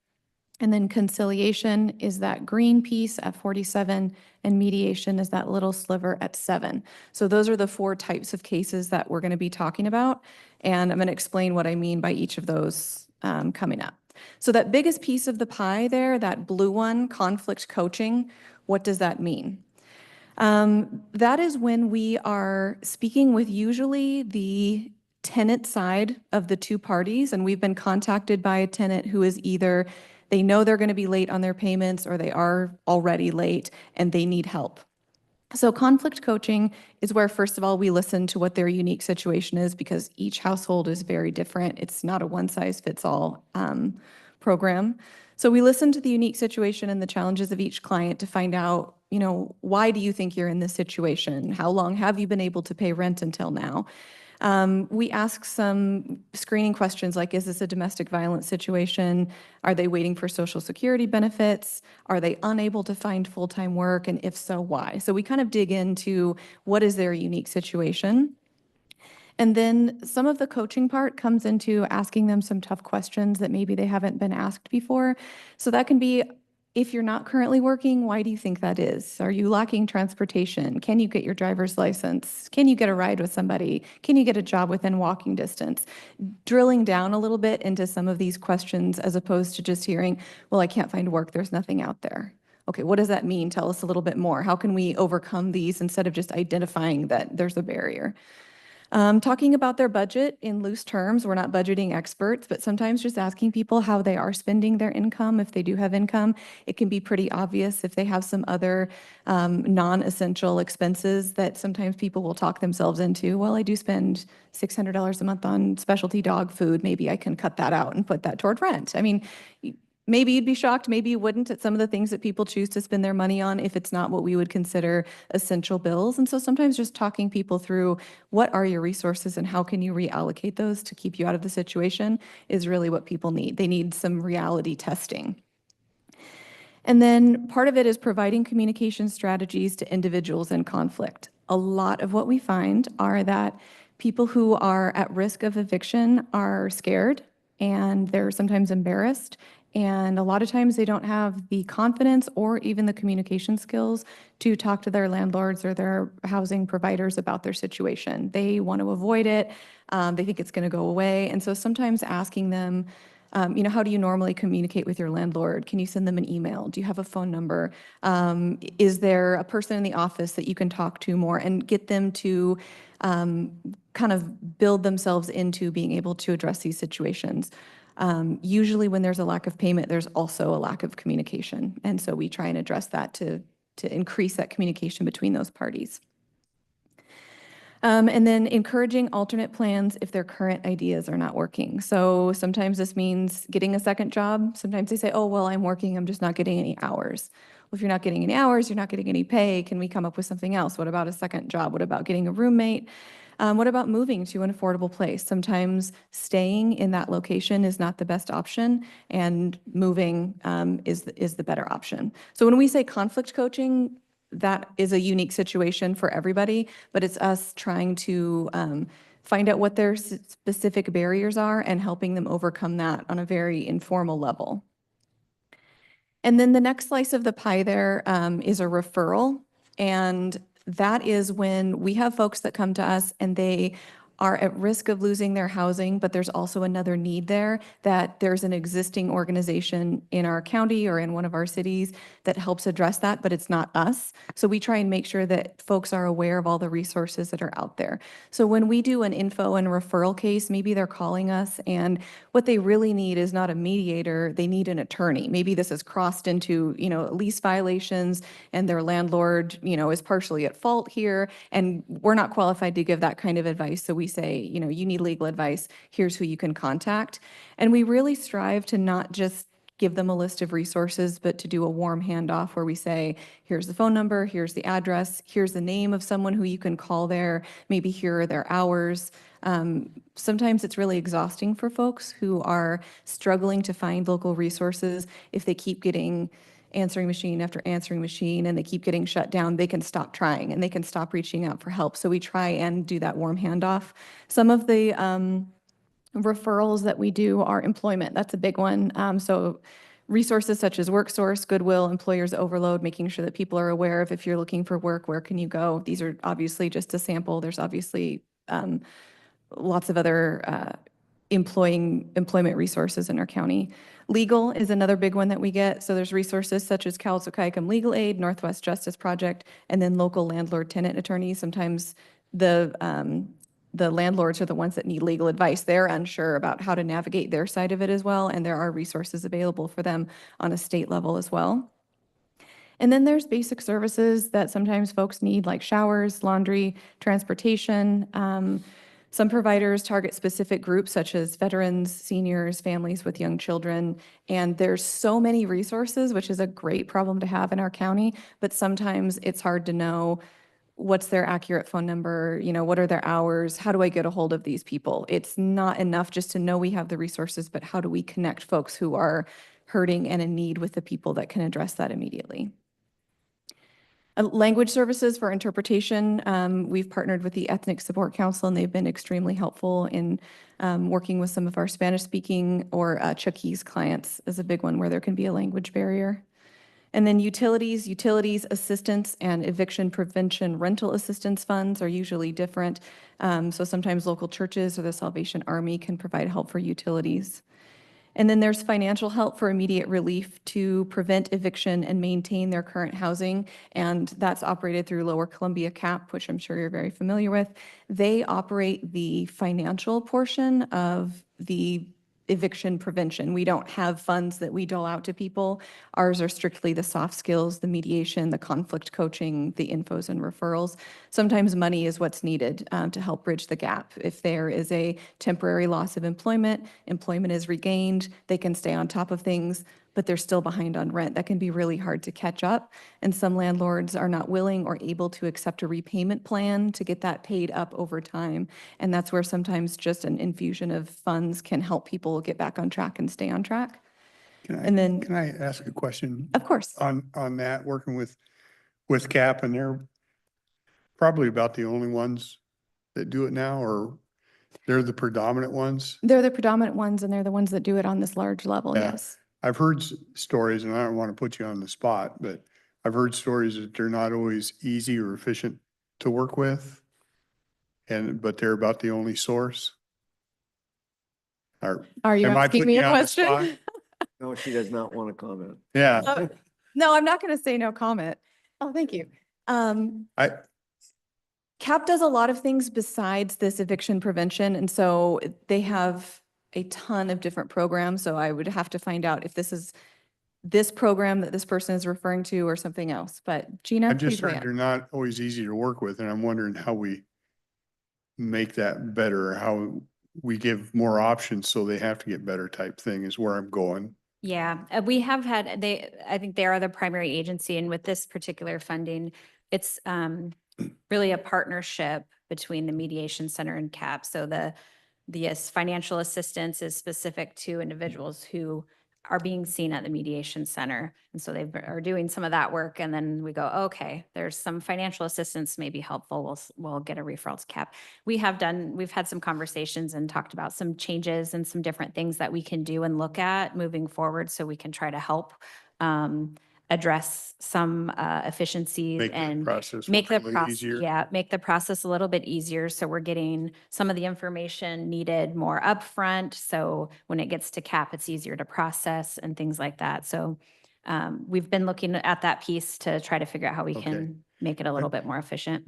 And then conciliation is that green piece at 47, and mediation is that little sliver at 7. So those are the 4 types of cases that we're going to be talking about. And I'm going to explain what I mean by each of those coming up. So that biggest piece of the pie there, that blue one, conflict coaching, what does that mean? That is when we are speaking with usually the tenant side of the 2 parties, and we've been contacted by a tenant who is either they know they're going to be late on their payments or they are already late and they need help. So conflict coaching is where, first of all, we listen to what their unique situation is because each household is very different. It's not a one-size-fits-all program. So we listen to the unique situation and the challenges of each client to find out, why do you think you're in this situation? How long have you been able to pay rent until now? We ask some screening questions like, is this a domestic violence situation? Are they waiting for Social Security benefits? Are they unable to find full-time work? And if so, why? So we kind of dig into what is their unique situation. And then some of the coaching part comes into asking them some tough questions that maybe they haven't been asked before. So that can be, if you're not currently working, why do you think that is? Are you lacking transportation? Can you get your driver's license? Can you get a ride with somebody? Can you get a job within walking distance? Drilling down a little bit into some of these questions as opposed to just hearing, well, I can't find work, there's nothing out there. Okay, what does that mean? Tell us a little bit more. How can we overcome these instead of just identifying that there's a barrier? Talking about their budget in loose terms, we're not budgeting experts, but sometimes just asking people how they are spending their income, if they do have income, it can be pretty obvious if they have some other non-essential expenses that sometimes people will talk themselves into. Well, I do spend $600 a month on specialty dog food. Maybe I can cut that out and put that toward rent. I mean, maybe you'd be shocked, maybe you wouldn't at some of the things that people choose to spend their money on if it's not what we would consider essential bills. And so sometimes just talking people through what are your resources and how can you reallocate those to keep you out of the situation is really what people need. They need some reality testing. And then part of it is providing communication strategies to individuals in conflict. A lot of what we find are that people who are at risk of eviction are scared and they're sometimes embarrassed. And a lot of times they don't have the confidence or even the communication skills to talk to their landlords or their housing providers about their situation. They want to avoid it. They think it's going to go away. And so sometimes asking them, how do you normally communicate with your landlord? Can you send them an email? Do you have a phone number? Is there a person in the office that you can talk to more and get them to kind of build themselves into being able to address these situations? Usually when there's a lack of payment, there's also a lack of communication. And so we try and address that to increase that communication between those parties. And then encouraging alternate plans if their current ideas are not working. So sometimes this means getting a second job. Sometimes they say, oh, well, I'm working, I'm just not getting any hours. Well, if you're not getting any hours, you're not getting any pay, can we come up with something else? What about a second job? What about getting a roommate? What about moving to an affordable place? Sometimes staying in that location is not the best option, and moving is the better option. So when we say conflict coaching, that is a unique situation for everybody, but it's us trying to find out what their specific barriers are and helping them overcome that on a very informal level. And then the next slice of the pie there is a referral. And that is when we have folks that come to us and they are at risk of losing their housing, but there's also another need there, that there's an existing organization in our county or in one of our cities that helps address that, but it's not us. So we try and make sure that folks are aware of all the resources that are out there. So when we do an info and referral case, maybe they're calling us and what they really need is not a mediator, they need an attorney. Maybe this has crossed into, lease violations and their landlord, is partially at fault here, and we're not qualified to give that kind of advice. So we say, you need legal advice, here's who you can contact. And we really strive to not just give them a list of resources, but to do a warm handoff where we say, here's the phone number, here's the address, here's the name of someone who you can call there, maybe here are their hours. Sometimes it's really exhausting for folks who are struggling to find local resources. If they keep getting answering machine after answering machine and they keep getting shut down, they can stop trying and they can stop reaching out for help. So we try and do that warm handoff. Some of the referrals that we do are employment. That's a big one. So resources such as WorkSource, Goodwill, Employers Overload, making sure that people are aware of if you're looking for work, where can you go? These are obviously just a sample. There's obviously lots of other employment resources in our county. Legal is another big one that we get. So there's resources such as Cowlitz Legal Aid, Northwest Justice Project, and then local landlord tenant attorneys. Sometimes the landlords are the ones that need legal advice. They're unsure about how to navigate their side of it as well, and there are resources available for them on a state level as well. And then there's basic services that sometimes folks need, like showers, laundry, transportation. Some providers target specific groups such as veterans, seniors, families with young children, and there's so many resources, which is a great problem to have in our county, but sometimes it's hard to know what's their accurate phone number, what are their hours, how do I get a hold of these people? It's not enough just to know we have the resources, but how do we connect folks who are hurting and in need with the people that can address that immediately? Language services for interpretation. We've partnered with the Ethnic Support Council, and they've been extremely helpful in working with some of our Spanish-speaking or Chuukese clients is a big one where there can be a language barrier. And then utilities assistance and eviction prevention rental assistance funds are usually different. So sometimes local churches or the Salvation Army can provide help for utilities. And then there's financial help for immediate relief to prevent eviction and maintain their current housing. And that's operated through Lower Columbia CAP, which I'm sure you're very familiar with. They operate the financial portion of the eviction prevention. We don't have funds that we dole out to people. Ours are strictly the soft skills, the mediation, the conflict coaching, the infos and referrals. Sometimes money is what's needed to help bridge the gap. If there is a temporary loss of employment, employment is regained, they can stay on top of things, but they're still behind on rent. That can be really hard to catch up. And some landlords are not willing or able to accept a repayment plan to get that paid up over time. And that's where sometimes just an infusion of funds can help people get back on track and stay on track. Can I ask a question? Of course. On that, working with CAP, and they're probably about the only ones that do it now, or they're the predominant ones? They're the predominant ones, and they're the ones that do it on this large level, Yeah. yes. I've heard stories, and I don't want to put you on the spot, but I've heard stories that they're not always easy or efficient to work with, but they're about the only source. Are you am I asking putting me you a on the question? spot? No, she does not want to comment. Yeah. No, I'm not going to say no comment. Oh, thank you. CAP does a lot of things besides this eviction prevention, and so they have a ton of different programs. So I would have to find out if this is this program that this person is referring to or something else. But Gina, I've just please weigh heard they're in. not always easy to work with, and I'm wondering how we make that better, how we give more options so they have to get better type thing is where I'm going. Yeah, we have had, I think they are the primary agency, and with this particular funding, it's really a partnership between the Mediation Center and CAP. So the financial assistance is specific to individuals who are being seen at the Mediation Center. And so they are doing some of that work, and then we go, okay, there's some financial assistance may be helpful. We'll get a referral to CAP. We've had some conversations and talked about some changes and some different things that we can do and look at moving forward so we can try to help address some efficiencies Make the and process make the work a little process, easier. yeah, make the process a little bit easier. So we're getting some of the information needed more upfront. So when it gets to CAP, it's easier to process and things like that. So we've been looking at that piece to try to figure out how we Okay. can make it a little bit more efficient.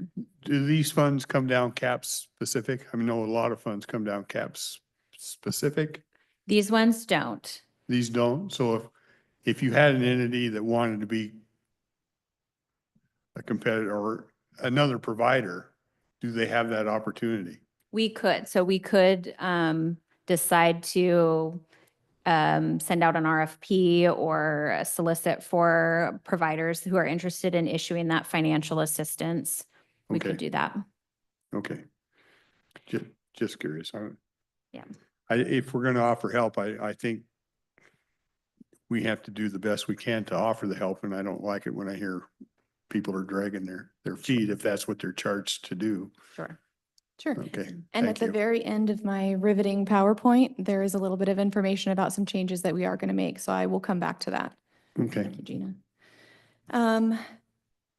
Do these funds come down caps specific? I mean, I know a lot of funds come down caps specific. These ones don't. These don't. So if you had an entity that wanted to be a competitor or another provider, do they have that opportunity? We could. So we could decide to send out an RFP or solicit for providers who are interested in issuing that financial assistance. We could Okay. do that. Okay. Just curious. Yeah. If we're going to offer help, I think we have to do the best we can to offer the help, and I don't like it when I hear people are dragging their feet if that's what they're charged to do. Sure. Sure. Okay. And at Thank the you. very end of my riveting PowerPoint, there is a little bit of information about some changes that we are going to make. So I will come back to that. Okay. Thank you, Gina.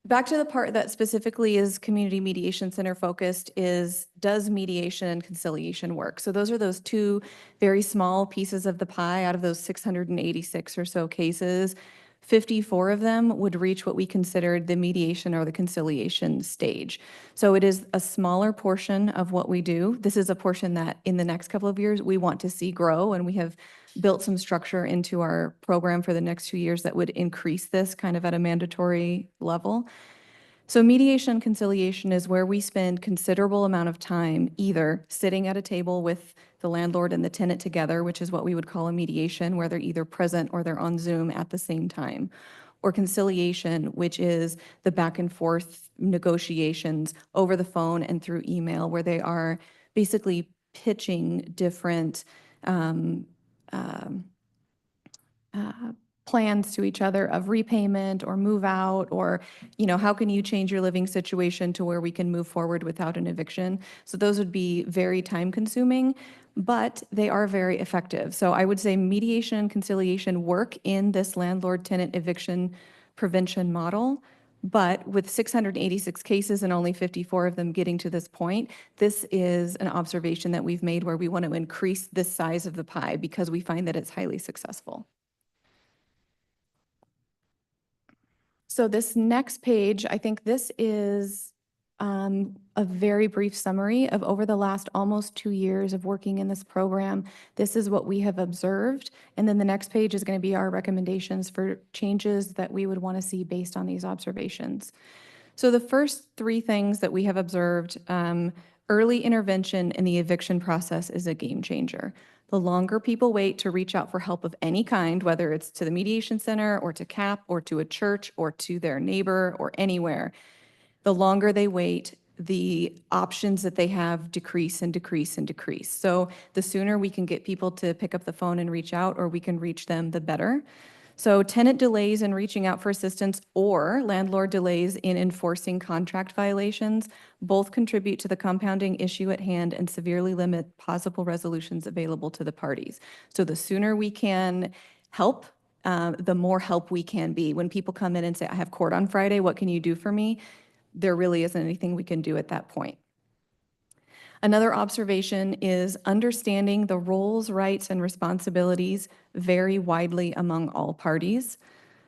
Back to the part that specifically is Community Mediation Center focused is, does mediation and conciliation work? So those are those two very small pieces of the pie out of those 686 or so cases. 54 of them would reach what we considered the mediation or the conciliation stage. So it is a smaller portion of what we do. This is a portion that in the next couple of years we want to see grow, and we have built some structure into our program for the next 2 years that would increase this kind of at a mandatory level. So mediation and conciliation is where we spend considerable amount of time either sitting at a table with the landlord and the tenant together, which is what we would call a mediation, where they're either present or they're on Zoom at the same time, or conciliation, which is the back and forth negotiations over the phone and through email, where they are basically pitching different plans to each other of repayment or move out, or, how can you change your living situation to where we can move forward without an eviction? So those would be very time consuming, but they are very effective. So I would say mediation and conciliation work in this landlord tenant eviction prevention model. But with 686 cases and only 54 of them getting to this point, this is an observation that we've made where we want to increase the size of the pie because we find that it's highly successful. So this next page, I think this is a very brief summary of over the last almost 2 years of working in this program. This is what we have observed. And then the next page is going to be our recommendations for changes that we would want to see based on these observations. So the first 3 things that we have observed, early intervention in the eviction process is a game changer. The longer people wait to reach out for help of any kind, whether it's to the mediation center or to CAP or to a church or to their neighbor or anywhere, the longer they wait, the options that they have decrease and decrease and decrease. So the sooner we can get people to pick up the phone and reach out, or we can reach them, the better. So tenant delays in reaching out for assistance or landlord delays in enforcing contract violations both contribute to the compounding issue at hand and severely limit possible resolutions available to the parties. So the sooner we can help, the more help we can be. When people come in and say, I have court on Friday, what can you do for me? There really isn't anything we can do at that point. Another observation is understanding the roles, rights, and responsibilities vary widely among all parties.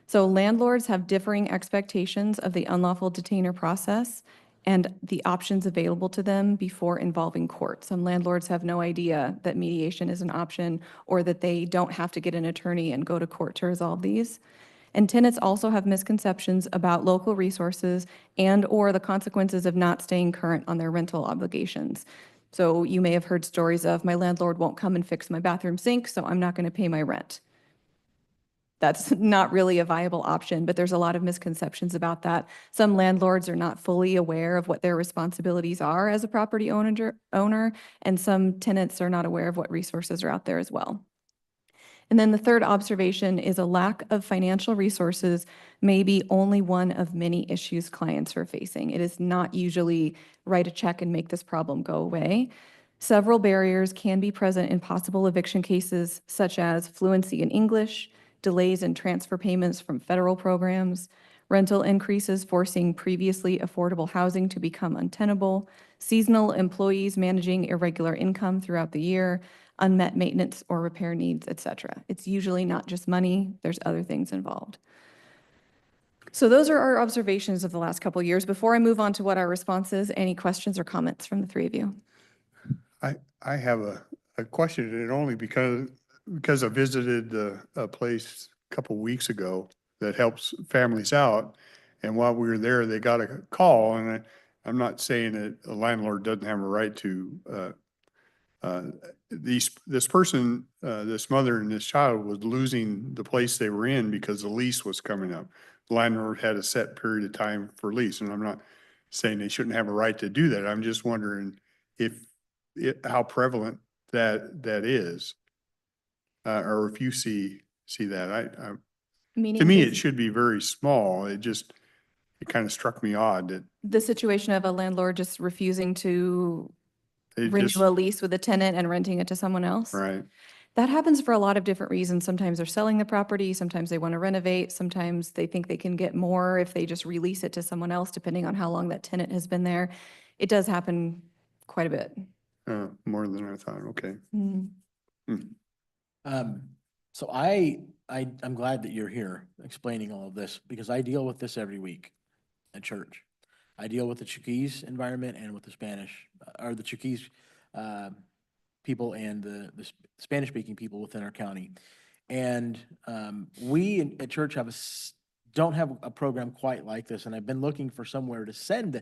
So landlords have differing expectations of the unlawful detainer process, and the options available to them before involving court. Some landlords have no idea that mediation is an option or that they don't have to get an attorney and go to court to resolve these. And tenants also have misconceptions about local resources and/or the consequences of not staying current on their rental obligations. So you may have heard stories of, my landlord won't come and fix my bathroom sink, so I'm not going to pay my rent. That's not really a viable option, but there's a lot of misconceptions about that. Some landlords are not fully aware of what their responsibilities are as a property owner, and some tenants are not aware of what resources are out there as well. And then the third observation is a lack of financial resources may be only one of many issues clients are facing. It is not usually write a check and make this problem go away. Several barriers can be present in possible eviction cases, such as fluency in English, delays in transfer payments from federal programs, rental increases forcing previously affordable housing to become untenable, seasonal employees managing irregular income throughout the year, unmet maintenance or repair needs, et cetera. It's usually not just money, there's other things involved. So those are our observations of the last couple of years. Before I move on to what our response is, any questions or comments from the three of you? I have a question, and only because I visited a place a couple weeks ago that helps families out. And while we were there, they got a call, and I'm not saying that a landlord doesn't have a right to, this person, this mother and this child was losing the place they were in because the lease was coming up. The landlord had a set period of time for lease, and I'm not saying they shouldn't have a right to do that. I'm just wondering if, how prevalent that is, or if you see that. To Meaning me, this- it should be very small. It kind of struck me odd that the situation of a landlord just refusing to it renew just, a lease with a tenant and renting it to someone else. right. That happens for a lot of different reasons. Sometimes they're selling the property, sometimes they want to renovate, sometimes they think they can get more if they just release it to someone else, depending on how long that tenant has been there. It does happen quite a bit. More than I thought. Okay. Mm. So I'm glad that you're here explaining all of this because I deal with this every week at church. I deal with the Chuquis environment and with the Spanish, or the Chuquis people and the Spanish-speaking people within our county. And we at church don't have a program quite like this, and I've been looking for somewhere to send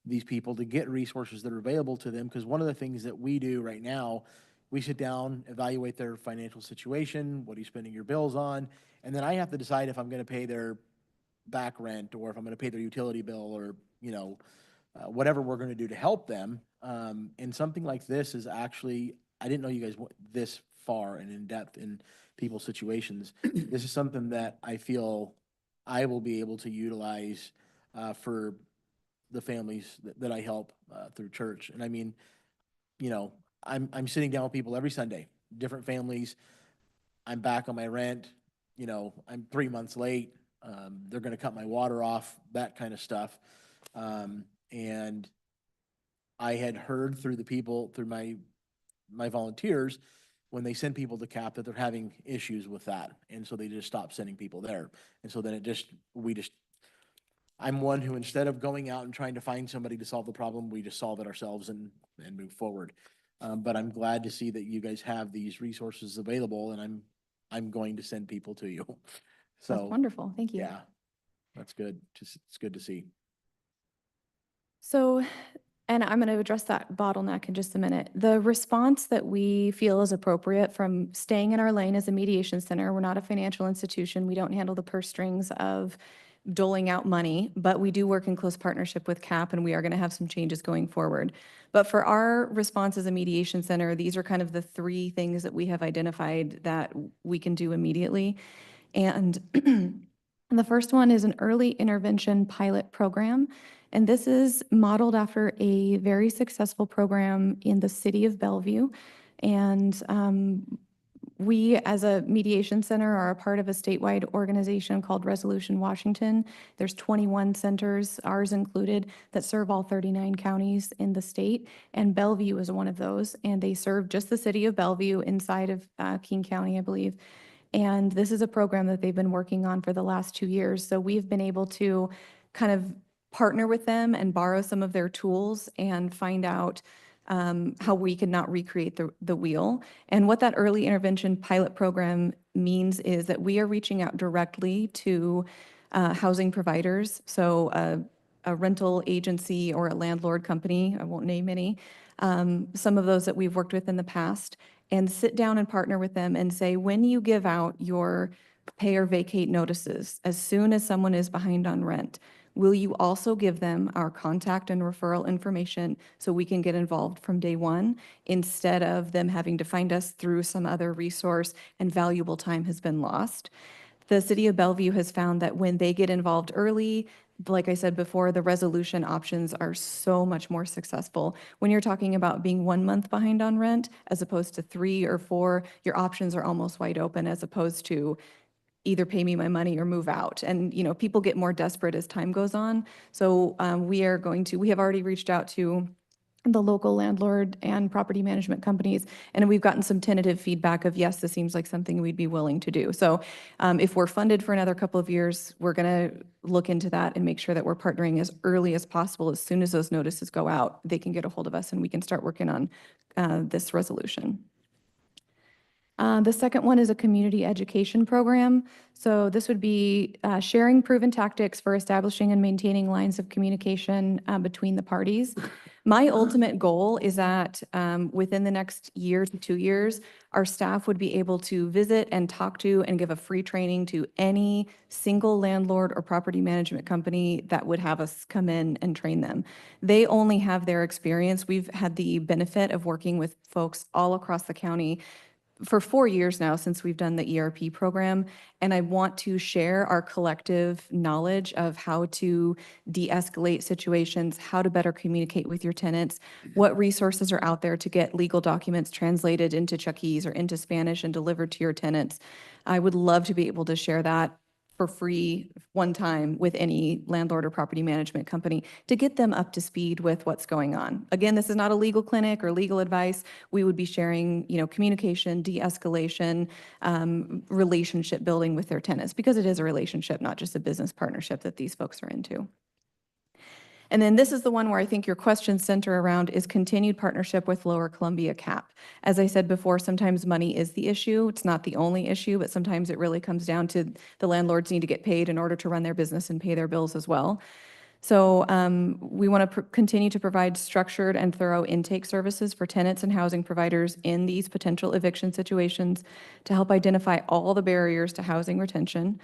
these people to get resources that are available to them, because one of the things that we do right now, we sit down, evaluate their financial situation, what are you spending your bills on, and then I have to decide if I'm going to pay their back rent or if I'm going to pay their utility bill or, whatever we're going to do to help them. And something like this is actually, I didn't know you guys went this far and in depth in people's situations. This is something that I feel I will be able to utilize for the families that I help through church. And I mean, I'm sitting down with people every Sunday, different families. I'm back on my rent. I'm 3 months late. They're going to cut my water off, that kind of stuff. And I had heard through the people, through my volunteers, when they send people to CAP that they're having issues with that. And so they just stop sending people there. And so then I'm one who, instead of going out and trying to find somebody to solve the problem, we just solve it ourselves and move forward. But I'm glad to see that you guys have these resources available, and I'm going to send people to you. So That's wonderful. Thank you. yeah, that's good. It's good to see. So, and I'm going to address that bottleneck in just a minute. The response that we feel is appropriate from staying in our lane as a mediation center, we're not a financial institution. We don't handle the purse strings of doling out money, but we do work in close partnership with CAP, and we are going to have some changes going forward. But for our response as a mediation center, these are kind of the three things that we have identified that we can do immediately. And the first one is an early intervention pilot program. And this is modeled after a very successful program in the city of Bellevue. And we, as a mediation center, are a part of a statewide organization called Resolution Washington. There's 21 centers, ours included, that serve all 39 counties in the state. And Bellevue is one of those. And they serve just the city of Bellevue inside of King County, I believe. And this is a program that they've been working on for the last 2 years. So we've been able to kind of partner with them and borrow some of their tools and find out how we could not recreate the wheel. And what that early intervention pilot program means is that we are reaching out directly to housing providers. So a rental agency or a landlord company, I won't name any, some of those that we've worked with in the past, and sit down and partner with them and say, when you give out your pay or vacate notices, as soon as someone is behind on rent, will you also give them our contact and referral information so we can get involved from day one instead of them having to find us through some other resource and valuable time has been lost? The city of Bellevue has found that when they get involved early, like I said before, the resolution options are so much more successful. When you're talking about being 1 month behind on rent, as opposed to 3 or 4, your options are almost wide open as opposed to either pay me my money or move out. And, people get more desperate as time goes on. So we have already reached out to the local landlord and property management companies, and we've gotten some tentative feedback of, yes, this seems like something we'd be willing to do. So if we're funded for another couple of years, we're going to look into that and make sure that we're partnering as early as possible. As soon as those notices go out, they can get a hold of us and we can start working on this resolution. The second one is a community education program. So this would be sharing proven tactics for establishing and maintaining lines of communication between the parties. My ultimate goal is that within the next year to 2 years, our staff would be able to visit and talk to and give a free training to any single landlord or property management company that would have us come in and train them. They only have their experience. We've had the benefit of working with folks all across the county for 4 years now since we've done the ERP program, and I want to share our collective knowledge of how to de-escalate situations, how to better communicate with your tenants, what resources are out there to get legal documents translated into Chuckese or into Spanish and delivered to your tenants. I would love to be able to share that for free one time with any landlord or property management company to get them up to speed with what's going on. Again, this is not a legal clinic or legal advice. We would be sharing, communication, de-escalation, relationship building with their tenants, because it is a relationship, not just a business partnership that these folks are into. And then this is the one where I think your questions center around is continued partnership with Lower Columbia CAP. As I said before, sometimes money is the issue. It's not the only issue, but sometimes it really comes down to the landlords need to get paid in order to run their business and pay their bills as well. So we want to continue to provide structured and thorough intake services for tenants and housing providers in these potential eviction situations to help identify all the barriers to housing retention.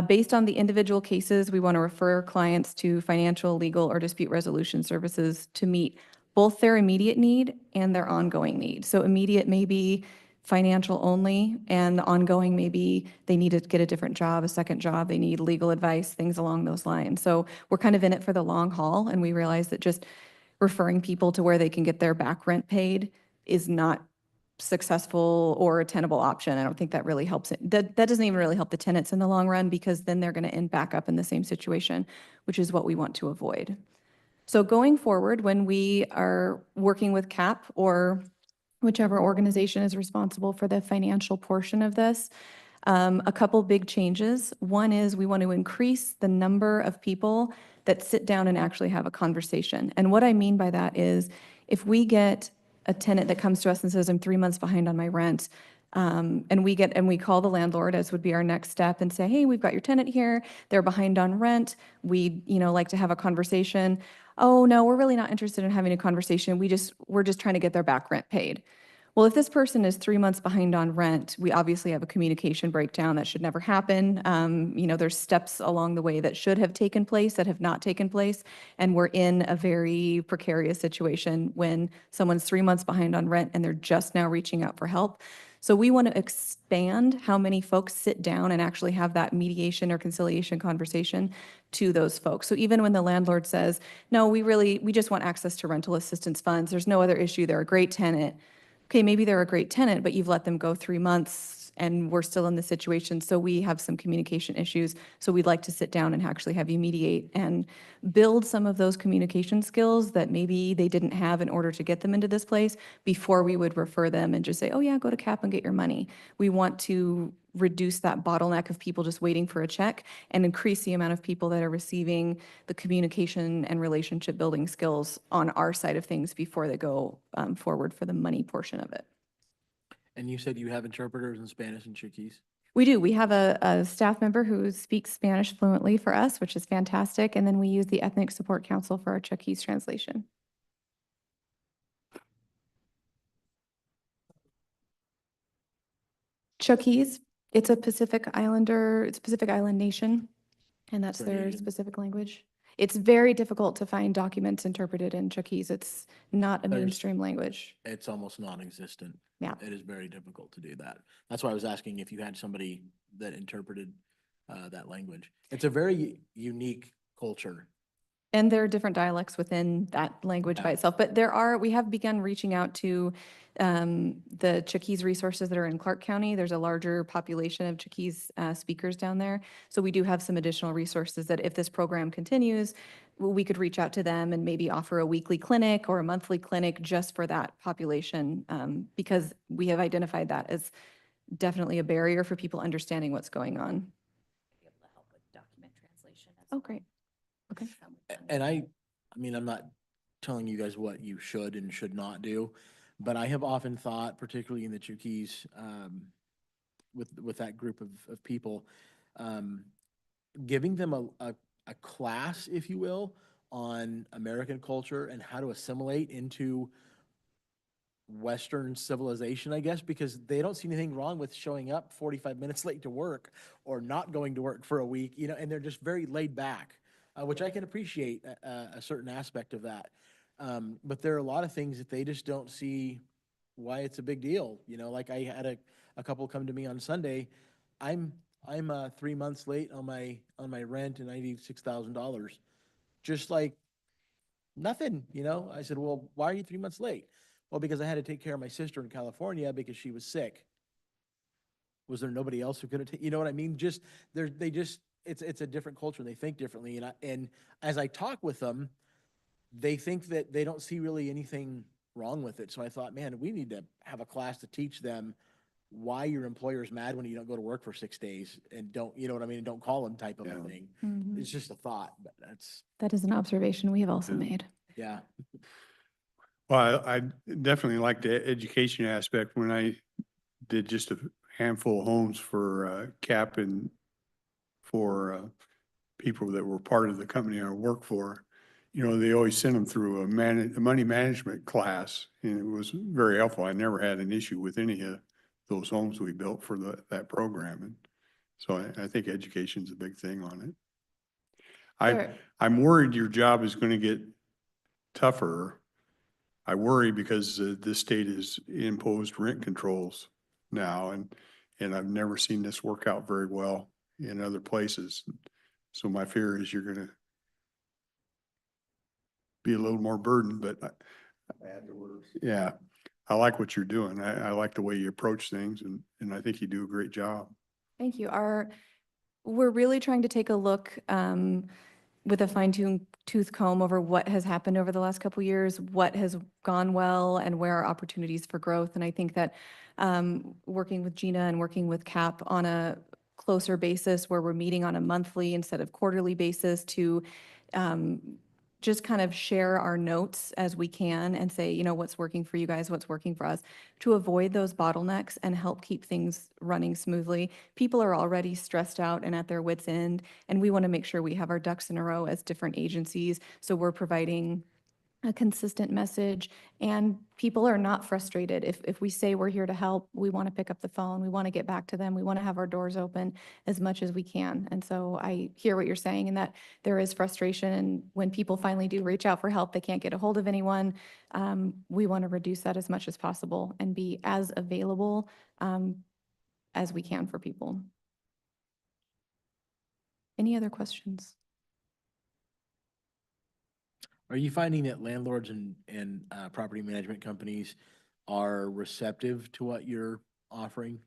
Based on the individual cases, we want to refer clients to financial, legal, or dispute resolution services to meet both their immediate need and their ongoing need. So immediate may be financial only, and the ongoing may be they need to get a different job, a second job, they need legal advice, things along those lines. So we're kind of in it for the long haul, and we realize that just referring people to where they can get their back rent paid is not successful or a tenable option. I don't think that really helps it. That doesn't even really help the tenants in the long run, because then they're going to end back up in the same situation, which is what we want to avoid. So going forward, when we are working with CAP or whichever organization is responsible for the financial portion of this, a couple big changes. One is we want to increase the number of people that sit down and actually have a conversation. And what I mean by that is if we get a tenant that comes to us and says, I'm 3 months behind on my rent, and we call the landlord, as would be our next step, and say, hey, we've got your tenant here, they're behind on rent, we'd like to have a conversation. Oh, no, we're really not interested in having a conversation. We're just trying to get their back rent paid. Well, if this person is 3 months behind on rent, we obviously have a communication breakdown. That should never happen. There's steps along the way that should have taken place that have not taken place. And we're in a very precarious situation when someone's 3 months behind on rent and they're just now reaching out for help. So we want to expand how many folks sit down and actually have that mediation or conciliation conversation to those folks. So even when the landlord says, no, we just want access to rental assistance funds, there's no other issue, they're a great tenant. Okay, maybe they're a great tenant, but you've let them go 3 months and we're still in this situation. So we have some communication issues. So we'd like to sit down and actually have you mediate and build some of those communication skills that maybe they didn't have in order to get them into this place before we would refer them and just say, oh yeah, go to CAP and get your money. We want to reduce that bottleneck of people just waiting for a check and increase the amount of people that are receiving the communication and relationship building skills on our side of things before they go forward for the money portion of it. And you said you have interpreters in Spanish and Chuukese? We do. We have a staff member who speaks Spanish fluently for us, which is fantastic. And then we use the Ethnic Support Council for our Chuukese translation. Chuukese, it's a Pacific Island nation, and that's For their Asian? specific language. It's very difficult to find documents interpreted in Chuukese. It's not a There's- mainstream language. It's almost non-existent. Yeah. It is very difficult to do that. That's why I was asking if you had somebody that interpreted that language. It's a very unique culture. And there are different dialects within that language by Yeah. itself. But we have begun reaching out to the Chuukese resources that are in Clark County. There's a larger population of Chuukese speakers down there. So we do have some additional resources that if this program continues, we could reach out to them and maybe offer a weekly clinic or a monthly clinic just for that population, because we have identified that as definitely a barrier for people understanding what's going on. Oh, great. Okay. And I mean, I'm not telling you guys what you should and should not do, but I have often thought, particularly in the Chuukese, with that group of people, giving them a class, if you will, on American culture and how to assimilate into Western civilization, I guess, because they don't see anything wrong with showing up 45 minutes late to work or not going to work for a week, you know, and they're just very laid back, which I can appreciate a certain aspect of that. But there are a lot of things that they just don't see why it's a big deal. You know, like I had a couple come to me on Sunday. I'm 3 months late on my rent and I need $6,000. Just like nothing, you know? I said, well, why are you 3 months late? Well, because I had to take care of my sister in California because she was sick. Was there nobody else who could have, you know what I mean? Just, it's a different culture and they think differently. And as I talk with them, they think that they don't see really anything wrong with it. So I thought, man, we need to have a class to teach them why your employer's mad when you don't go to work for 6 days and don't, you know what I mean? And don't call them type of a thing. Mhm. It's just a thought, but That is an observation we have also Yeah. made. yeah. Well, I definitely like the education aspect. When I did just a handful of homes for CAP and for people that were part of the company I work for, you know, they always sent them through a money management class, and it was very helpful. I never had an issue with any of those homes we built for that program. And so I think education's a big thing on it. There- I'm worried your job is going to get tougher. I worry because this state has imposed rent controls now, and I've never seen this work out very well in other places. So my fear is you're gonna be a little more burdened, but yeah, I like what you're doing. I like the way you approach things, and I think you do a great job. Thank you. We're really trying to take a look with a fine-tooth comb over what has happened over the last couple of years, what has gone well, and where are opportunities for growth. And I think that working with Gina and working with CAP on a closer basis where we're meeting on a monthly instead of quarterly basis to just kind of share our notes as we can and say, you know, what's working for you guys, what's working for us, to avoid those bottlenecks and help keep things running smoothly. People are already stressed out and at their wits' end, and we want to make sure we have our ducks in a row as different agencies. So we're providing a consistent message, and people are not frustrated. If we say we're here to help, we want to pick up the phone, we want to get back to them, we want to have our doors open as much as we can. And so I hear what you're saying, and that there is frustration. And when people finally do reach out for help, they can't get a hold of anyone. We want to reduce that as much as possible and be as available as we can for people. Any other questions? Are you finding that landlords and property management companies are receptive to what you're offering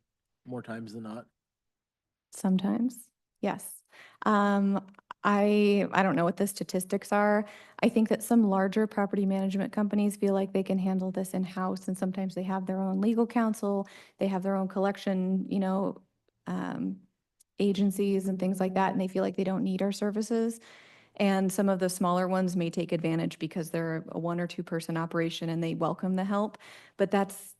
more times than not? Sometimes, yes. I don't know what the statistics are. I think that some larger property management companies feel like they can handle this in-house, and sometimes they have their own legal counsel, they have their own collection, agencies and things like that, and they feel like they don't need our services. And some of the smaller ones may take advantage because they're a 1 or 2 person operation and they welcome the help. But that's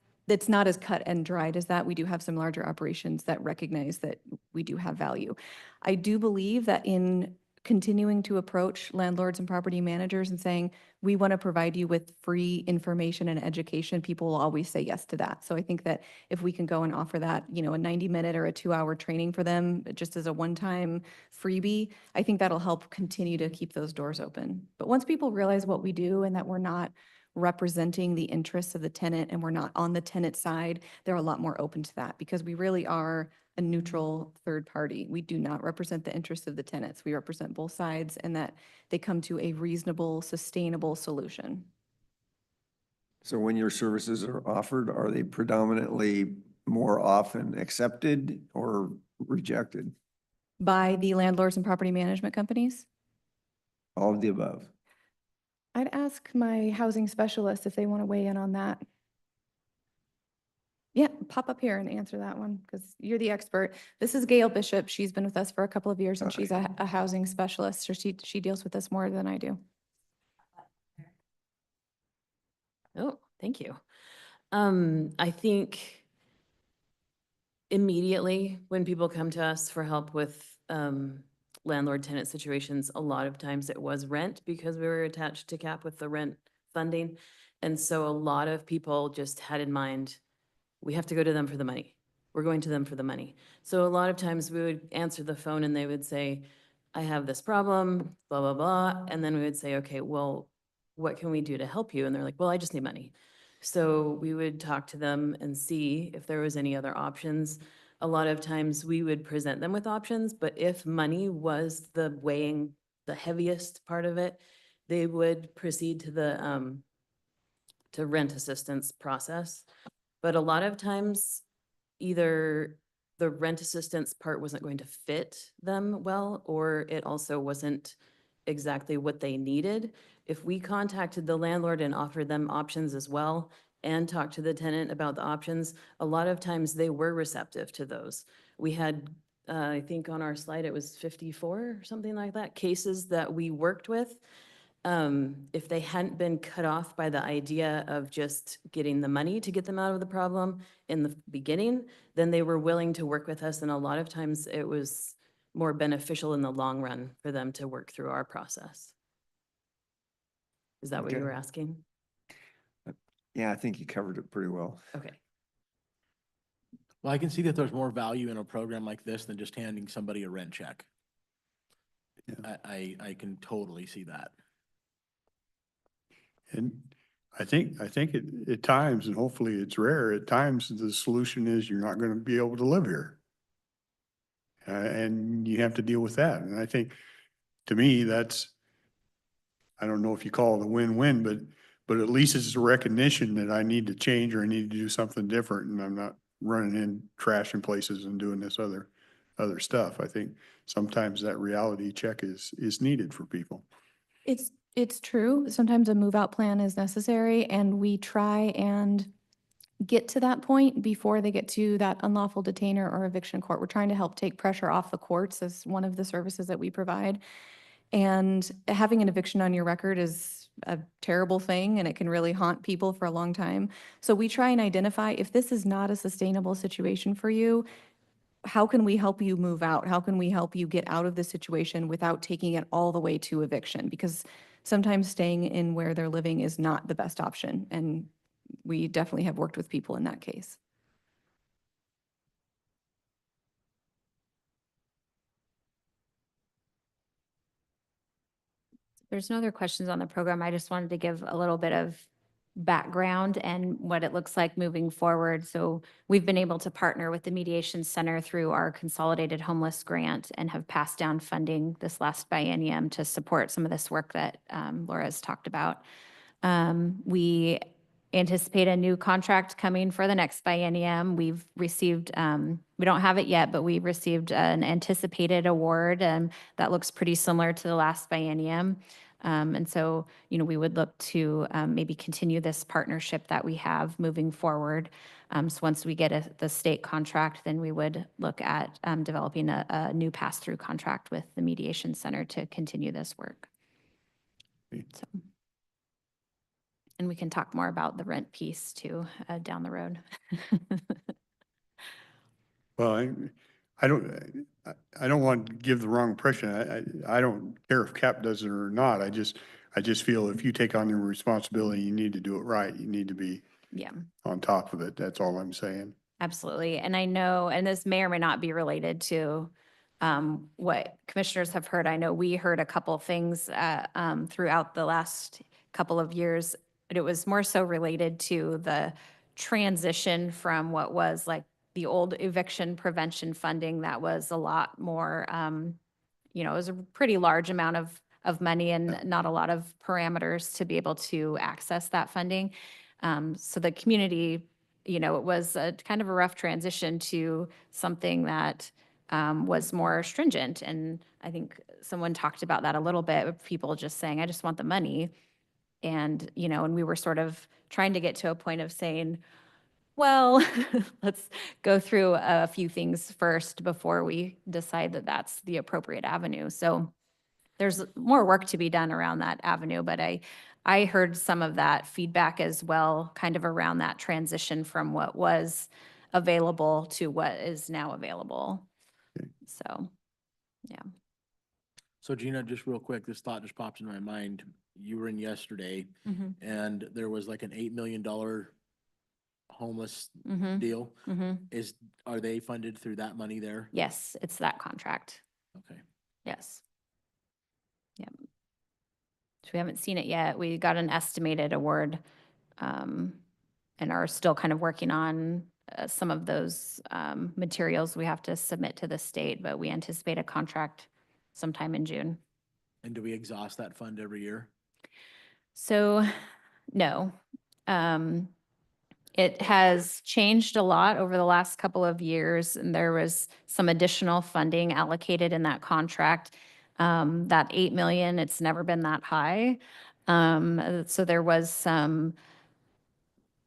not as cut and dried as that. We do have some larger operations that recognize that we do have value. I do believe that in continuing to approach landlords and property managers and saying, we want to provide you with free information and education, people will always say yes to that. So I think that if we can go and offer that, a 90-minute or a 2-hour training for them, just as a one-time freebie, I think that'll help continue to keep those doors open. But once people realize what we do and that we're not representing the interests of the tenant and we're not on the tenant side, they're a lot more open to that because we really are a neutral third party. We do not represent the interests of the tenants. We represent both sides and that they come to a reasonable, sustainable solution. So when your services are offered, are they predominantly more often accepted or rejected? By the landlords and property management companies? All of the above. I'd ask my housing specialist if they want to weigh in on that. Yeah, pop up here and answer that one because you're the expert. This is Gail Bishop. She's been with us for a couple of years and she's a housing specialist. So she deals with this more than I do. Oh, thank you. I think immediately when people come to us for help with landlord tenant situations, a lot of times it was rent because we were attached to CAP with the rent funding. And so a lot of people just had in mind, we have to go to them for the money. We're going to them for the money. So a lot of times we would answer the phone and they would say, I have this problem, blah, blah, blah. And then we would say, okay, well, what can we do to help you? And they're like, well, I just need money. So we would talk to them and see if there was any other options. A lot of times we would present them with options, but if money was the weighing, the heaviest part of it, they would proceed to the to rent assistance process. But a lot of times, either the rent assistance part wasn't going to fit them well, or it also wasn't exactly what they needed. If we contacted the landlord and offered them options as well, and talked to the tenant about the options, a lot of times they were receptive to those. We had, I think on our slide, it was 54 or something like that, cases that we worked with. If they hadn't been cut off by the idea of just getting the money to get them out of the problem in the beginning, then they were willing to work with us. And a lot of times it was more beneficial in the long run for them to work through our process. Is that what you Okay. were asking? Yeah, I think you covered it pretty well. Okay. Well, I can see that there's more value in a program like this than just handing somebody a rent check. Yeah. I can totally see that. And I think at times, and hopefully it's rare, at times the solution is you're not going to be able to live here. And you have to deal with that. And I think, to me, that's, I don't know if you call it a win-win, but at least it's a recognition that I need to change or I need to do something different and I'm not running in trash in places and doing this other stuff. I think sometimes that reality check is needed for people. It's true. Sometimes a move out plan is necessary and we try and get to that point before they get to that unlawful detainer or eviction court. We're trying to help take pressure off the courts as one of the services that we provide. And having an eviction on your record is a terrible thing and it can really haunt people for a long time. So we try and identify if this is not a sustainable situation for you, how can we help you move out? How can we help you get out of the situation without taking it all the way to eviction? Because sometimes staying in where they're living is not the best option. And we definitely have worked with people in that case. There's no other questions on the program. I just wanted to give a little bit of background and what it looks like moving forward. So we've been able to partner with the Mediation Center through our Consolidated Homeless Grant and have passed down funding this last biennium to support some of this work that Laura has talked about. We anticipate a new contract coming for the next biennium. We've received, we don't have it yet, but we've received an anticipated award that looks pretty similar to the last biennium. And so, we would look to maybe continue this partnership that we have moving forward. So once we get the state contract, then we would look at developing a new pass-through contract with the mediation center to continue this work. Okay. So, and we can talk more about the rent piece too down the road. Well, I don't want to give the wrong impression. I don't care if CAP does it or not. I just feel if you take on your responsibility, you need to do it right. You need to be Yeah. on top of it. That's all I'm saying. Absolutely. And I know, and this may or may not be related to what commissioners have heard. I know we heard a couple of things throughout the last couple of years, but it was more so related to the transition from what was like the old eviction prevention funding that was a lot more, it was a pretty large amount of money and not a lot of parameters to be able to access that funding. So the community, it was a kind of a rough transition to something that was more stringent. And I think someone talked about that a little bit, with people just saying, I just want the money. And, and we were sort of trying to get to a point of saying, well, let's go through a few things first before we decide that that's the appropriate avenue. So there's more work to be done around that avenue, but I heard some of that feedback as well, kind of around that transition from what was available to what is now available. Okay. So, yeah. So Gina, just real quick, this thought just popped into my mind. You were in yesterday Mm-hmm. and there was like an $8 million homeless Mm-hmm. deal. Mm-hmm. Are they funded through that money there? Yes, it's that contract. Okay. Yes. Yep. So we haven't seen it yet. We got an estimated award and are still kind of working on some of those materials we have to submit to the state, but we anticipate a contract sometime in June. And do we exhaust that fund every year? So, no. It has changed a lot over the last couple of years, and there was some additional funding allocated in that contract. That 8 million, it's never been that high. So there was some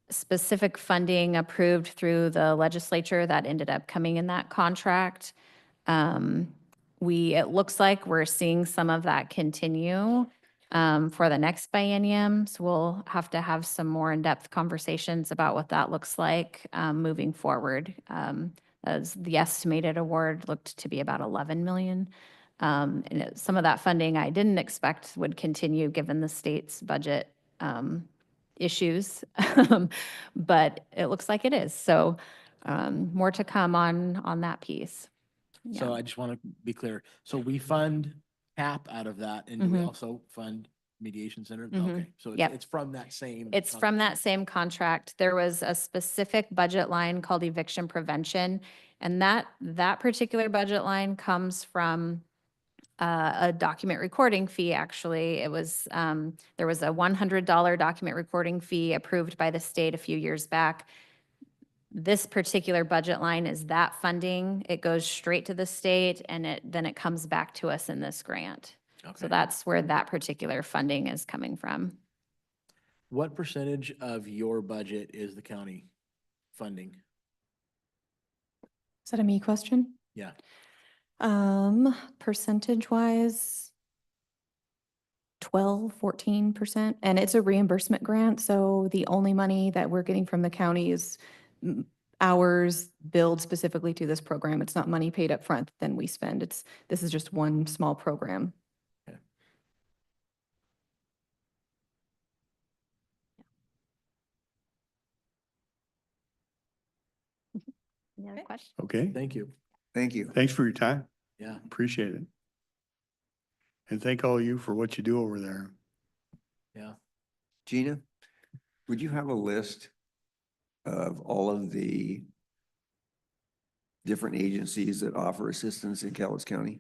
specific funding approved through the legislature that ended up coming in that contract. It looks like we're seeing some of that continue for the next biennium. So we'll have to have some more in-depth conversations about what that looks like moving forward. As the estimated award looked to be about 11 million. Some of that funding I didn't expect would continue given the state's budget issues, but it looks like it is. So more to come on that piece. So Yeah. I just want to be clear. So we fund CAP out of that and do we Mhm. also fund mediation center? Mhm. Okay, so Yep. it's from that same. It's from that same contract. There was a specific budget line called eviction prevention. And that particular budget line comes from a document recording fee, actually. It was, there was a $100 document recording fee approved by the state a few years back. This particular budget line is that funding. It goes straight to the state and then it comes back to us in this grant. Okay. So that's where that particular funding is coming from. What percentage of your budget is the county funding? Is that a me question? Yeah. Percentage wise, 12-14%. And it's a reimbursement grant. So the only money that we're getting from the county is hours billed specifically to this program. It's not money paid up front then we spend. This is just one small program. Any other questions? Okay. Thank you. Thank you. Thanks for your time. Yeah. Appreciate it. And thank all of you for what you do over there. Yeah. Gina, would you have a list of all of the different agencies that offer assistance in Cowlitz County?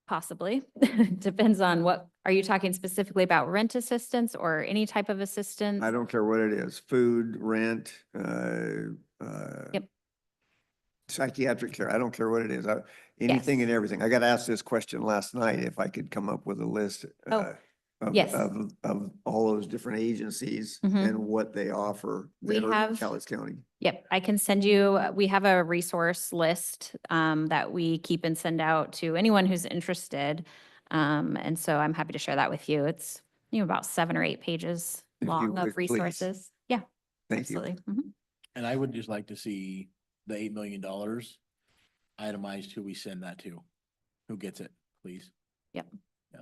Possibly. Depends on what, are you talking specifically about rent assistance or any type of assistance? I don't care what it is, food, rent, Yep. psychiatric care, I don't care what it is, anything Yes. and everything. I got asked this question last night, if I could come up with a list. Oh, Of, yes. of all those different agencies Mhm. and what they offer. We that are in have- Cowlitz County. Yep, I can send you, we have a resource list that we keep and send out to anyone who's interested. And so I'm happy to share that with you. It's, about 7 or 8 pages If you long would, of please. resources. Yeah, Thank you. absolutely. Mhm. And I would just like to see the $8 million itemized who we send that to, who gets it, please. Yep. Yeah.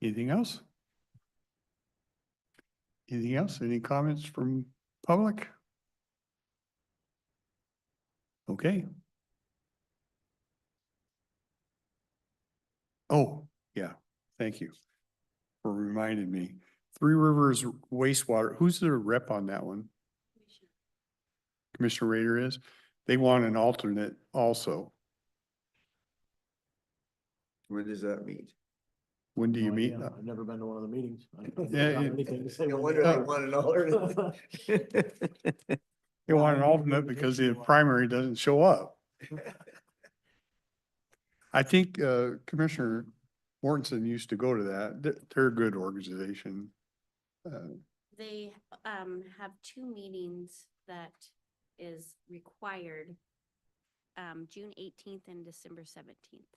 Anything else? Anything else? Any comments from public? Okay. Oh, yeah, thank you for reminding me. Three Rivers wastewater, who's the rep on that one? Commissioner Rader is. They want an alternate also. When does that meet? When do you No meet? idea. I've never been to one of the meetings. I don't Yeah, got it- anything to say No when wonder they they are. want an alternate. They want an alternate because the primary doesn't show up. I think Commissioner Mortensen used to go to that. They're a good organization. They have 2 meetings that is required, June 18th and December 17th.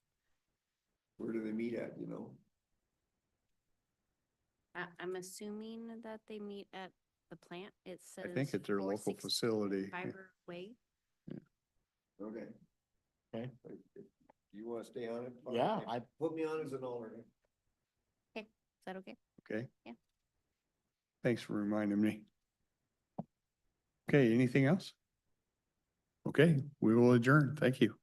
Where do they meet at, you know? I'm assuming that they meet at the plant. It says. I think at their local 460 facility. Yeah. Fiber Way. Okay. Okay. You want to stay on it? Yeah, Okay. Put me on as an alternate. Is that okay? Okay. Yeah. Thanks for reminding me. Okay, anything else? Okay, we will adjourn. Thank you.